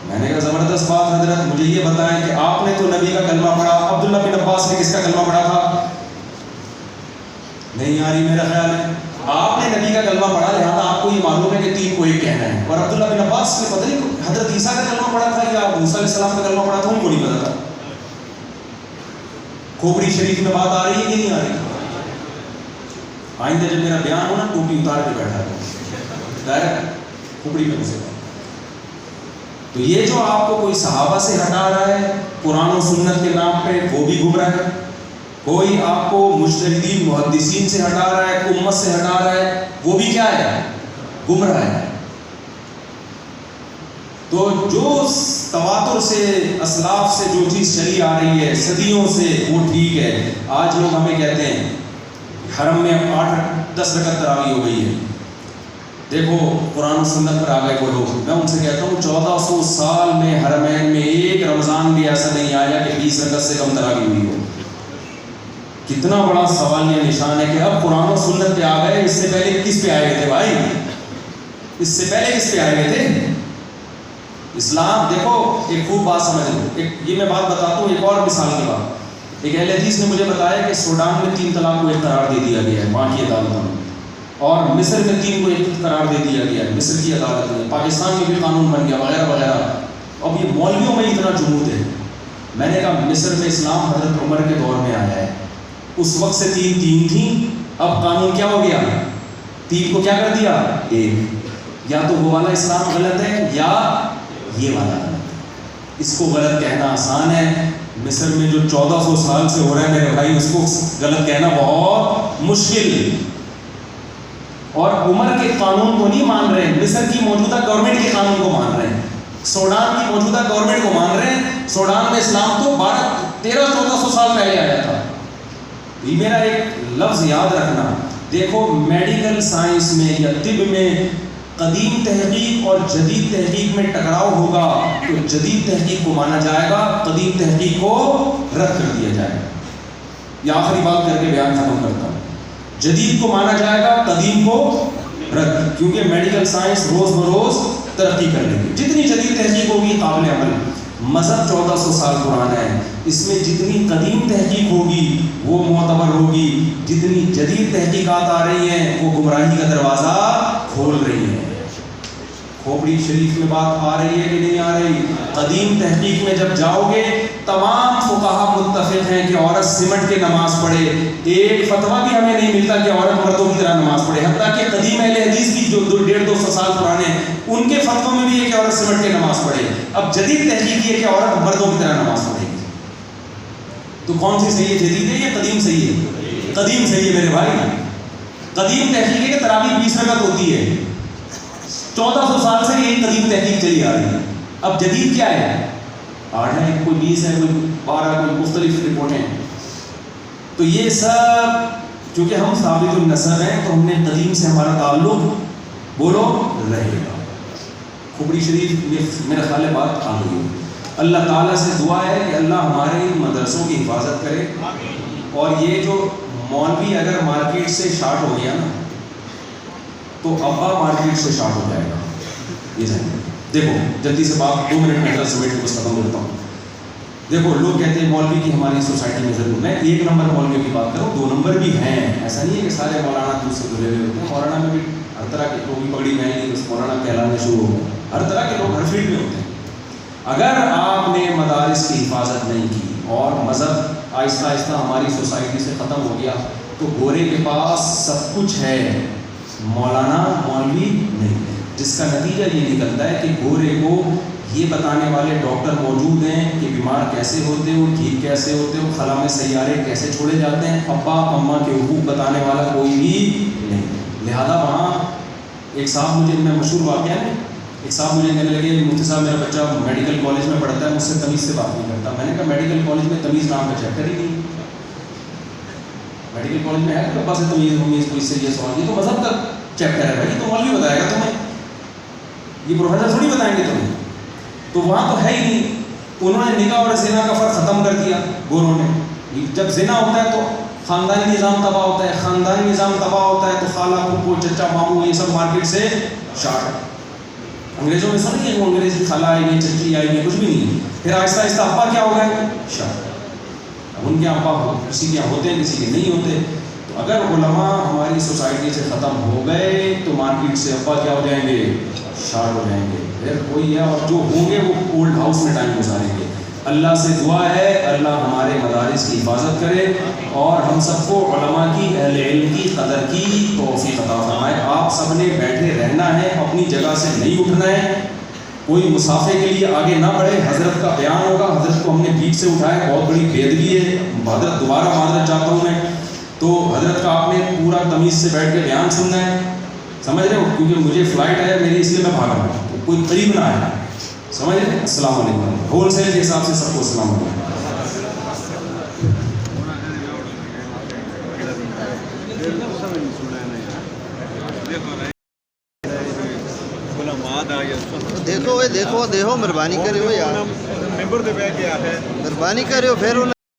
میں نے کہا زبردست بات حضرت، مجھے یہ بتائیں کہ آپ نے تو نبی کا کلمہ پڑھا، عبداللہ بن عباس نے کس کا کلمہ پڑھا تھا؟ نہیں آ رہی میرا خیال ہے، آپ نے نبی کا کلمہ پڑھا، لہٰذا آپ کو یہ معلوم ہے کہ 3 کو 1 کہنا ہے، اور عبداللہ بن عباس نے پتہ نہیں حضرت عیسیٰ کا کلمہ پڑھا تھا یا موسیٰ علیہ السلام کا کلمہ پڑھا تھا، ان کو نہیں پتا تھا۔ کھوپڑی شریف میں بات آ رہی ہے کہ نہیں آ رہی؟ آئندہ جب میرا بیان ہو نا ٹوپی اتار کے بیٹھا ہے ڈائریکٹ کھوپڑی میں گھسے گا۔ تو یہ جو آپ کو کوئی صحابہ سے ہٹا رہا ہے قرآن و سنت کے نام پہ، وہ بھی گمراہ ہے۔ کوئی آپ کو مجتہدین محدثین سے ہٹا رہا ہے، امت سے ہٹا رہا ہے، وہ بھی کیا ہے؟ گمراہ ہے۔ تو جو تواتر سے، اسلاف سے جو چیز چلی آ رہی ہے صدیوں سے، وہ ٹھیک ہے۔ آج لوگ ہمیں کہتے ہیں حرم میں 8-10 رکعت تراویح ہو گئی ہے، دیکھو قرآن و سنت پر آ گئے وہ لوگ۔ میں ان سے کہتا ہوں 1400 سال میں حرمین میں ایک رمضان بھی ایسا نہیں آیا کہ 20 رکعت سے کم تراویح ہوئی ہو۔ کتنا بڑا سوالیہ نشان ہے کہ اب قرآن و سنت پہ آ گئے، اس سے پہلے کس پہ آئے گئے تھے بھائی؟ اس سے پہلے کس پہ آئے گئے تھے؟ اسلام دیکھو ایک خوب بات سمجھ لو، یہ میں بات بتاتا ہوں ایک اور مثال کی بات۔ ایک اہل حدیث نے مجھے بتایا کہ سوڈان میں 3 طلاق کو 1 قرار دے دیا گیا ہے 5 کی عدالتوں میں، اور مصر میں 3 کو 1 قرار دے دیا گیا ہے مصر کی عدالت میں، پاکستان میں بھی قانون بن گیا وغیرہ وغیرہ۔ اب یہ مولویوں میں اتنا جمود ہے۔ میں نے کہا مصر میں اسلام حضرت عمر کے دور میں آیا ہے، اس وقت سے 3 تھیں، اب قانون کیا ہو گیا؟ 3 کو کیا کر دیا؟ 1۔ یا تو وہ والا اسلام غلط ہے یا یہ والا غلط ہے۔ اس کو غلط کہنا آسان ہے، مصر میں جو 1400 سال سے ہو رہا ہے میرے بھائی، اس کو غلط کہنا بہت مشکل۔ اور عمر کے قانون کو نہیں مان رہے، مصر کی موجودہ گورنمنٹ کے قانون کو مان رہے ہیں۔ سوڈان کی موجودہ گورنمنٹ کو مان رہے ہیں. سوڈان میں اسلام تو 1300-1400 سال پہلے آیا تھا. یہ میرا ایک لفظ یاد رکھنا. دیکھو میڈیکل سائنس میں یا طب میں قدیم تحقیق اور جدید تحقیق میں ٹکراؤ ہوگا تو جدید تحقیق کو مانا جائے گا, قدیم تحقیق کو رد کر دیا جائے گا. یہ آخری بات کر کے بیان ختم کرتا ہوں. جدید کو مانا جائے گا, قدیم کو رد, کیونکہ میڈیکل سائنس روز بروز ترقی کر رہی ہے. جتنی جدید تحقیق ہوگی قابل عمل. مذہب 1400 سال پرانا ہے, اس میں جتنی قدیم تحقیق ہوگی وہ معتبر ہوگی, جتنی جدید تحقیقات آ رہی ہیں وہ گمراہی کا دروازہ کھول رہی ہیں. کھوپڑی شریف میں بات آ رہی ہے کہ نہیں آ رہی؟ قدیم تحقیق میں جب جاؤ گے تمام فقہا متفق ہیں کہ عورت سمٹ کے نماز پڑھے. ایک فتویٰ بھی ہمیں نہیں ملتا کہ عورت مردوں کی طرح نماز پڑھے. حتیٰ کہ قدیم اہل حدیث کی جو 150-200 سال پرانے ہیں ان کے فتووں میں بھی یہ کہ عورت سمٹ کے نماز پڑھے. اب جدید تحقیق یہ کہ عورت مردوں کی طرح نماز پڑھے گی. تو کون سی صحیح ہے, جدید ہے یا قدیم صحیح ہے؟ قدیم صحیح ہے میرے بھائی. قدیم تحقیق ہے کہ تراویح 20 رکعت ہوتی ہے. 1400 سال سے یہ قدیم تحقیق چلی آ رہی ہے. اب جدید کیا ہے؟ 8 ہے, کوئی 20 ہے, کوئی 12, کوئی مختلف رپورٹیں. تو یہ سب چونکہ ہم ثابت النسب ہیں تو ہم نے قدیم سے ہمارا تعلق بولو رہے گا. کھوپڑی شریف میرا خیال ہے بات آ گئی. اللہ تعالیٰ سے دعا ہے کہ اللہ ہمارے مدرسوں کی حفاظت کرے. اور یہ جو مولوی اگر مارکیٹ سے شارٹ ہو گیا نا تو ابا مارکیٹ سے شارٹ ہو جائے گا. یہ جائے دیکھو جلدی سے بات 2 منٹ میں سمیٹ کے ختم کرتا ہوں. دیکھو لوگ کہتے ہیں مولوی کی ہماری سوسائٹی میں ضرور. میں 1 نمبر مولوی کی بات کروں, 2 نمبر بھی ہیں. ایسا نہیں ہے کہ سارے مولانا دور سے دھلے ہوئے ہوتے ہیں. مولانا میں بھی ہر طرح کے لوگ پگڑی میں نہیں بس مولانا کہلانے شروع ہو گئے. ہر طرح کے لوگ ہر فیلڈ میں ہوتے ہیں. اگر آپ نے مدارس کی حفاظت نہیں کی اور مذہب آہستہ آہستہ ہماری سوسائٹی سے ختم ہو گیا تو گورے کے پاس سب کچھ ہے, مولانا مولوی نہیں. جس کا نتیجہ یہ نکلتا ہے کہ گورے کو یہ بتانے والے ڈاکٹر موجود ہیں کہ بیمار کیسے ہوتے ہو, ٹھیک کیسے ہوتے ہو, خلا میں سیارے کیسے چھوڑے جاتے ہیں. ابا اماں کے حقوق بتانے والا کوئی بھی نہیں. لہذا وہاں ایک صاحب مجھے, میں مشہور واقعہ ہے, ایک صاحب مجھے کہنے لگے مفتی صاحب میرا بچہ میڈیکل کالج میں پڑھتا ہے, مجھ سے تمیز سے بات نہیں کرتا. میں نے کہا میڈیکل کالج میں تمیز نام کا چیپٹر ہی نہیں. میڈیکل کالج میں ہے کہ ابا سے تمیز ممیز کوئی سے یہ سوال, یہ تو مذہب کا چیپٹر ہے بھائی, تو مولوی بتائے گا تمہیں, یہ پروفیسر تھوڑی بتائیں گے تمہیں. تو وہاں تو ہے ہی نہیں. انہوں نے نکاح اور زنا کا فرق ختم کر دیا گوروں نے. جب زنا ہوتا ہے تو خاندانی نظام تباہ ہوتا ہے, خاندانی نظام تباہ ہوتا ہے تو خالہ پھپھو چچا ماموں یہ سب مارکیٹ سے شارٹ. انگریزوں میں سب نہیں ہے, وہ انگریزی خالہ آئیں گے, چچی آئیں گے, کچھ بھی نہیں. پھر آہستہ آہستہ ابا کیا ہو گئے شارٹ. اب ان کے ابا کسی کے ہوتے ہیں کسی کے نہیں ہوتے. تو اگر علماء ہماری سوسائٹی سے ختم ہو گئے تو مارکیٹ سے ابا کیا ہو جائیں گے, شارٹ ہو جائیں گے. پھر کوئی ہے, اور جو ہوں گے وہ اولڈ ہاؤس میں ٹائم گزاریں گے. اللہ سے دعا ہے اللہ ہمارے مدارس کی حفاظت کرے اور ہم سب کو علماء کی, اہل علم کی قدر کی توفیق عطا فرمائے. آپ سب نے بیٹھے رہنا ہے, اپنی جگہ سے نہیں اٹھنا ہے. کوئی مسافے کے لیے آگے نہ بڑھے. حضرت کا بیان ہوگا, حضرت کو ہم نے بیچ سے اٹھایا, بہت بڑی بےادبی ہے. حضرت دوبارہ معذرت چاہتا ہوں میں. تو حضرت کا آپ نے پورا تمیز سے بیٹھ کے بیان سننا ہے, سمجھ رہے ہو, کیونکہ مجھے فلائٹ ہے میری, اس لیے میں بھاگ رہا ہوں. تو کوئی قریب نہ آئے, سمجھ رہے. السلام علیکم. ہول سیل کے حساب سے سب کو السلام علیکم. دیکھو مہربانی کریو یار, مہربانی کریو. پھر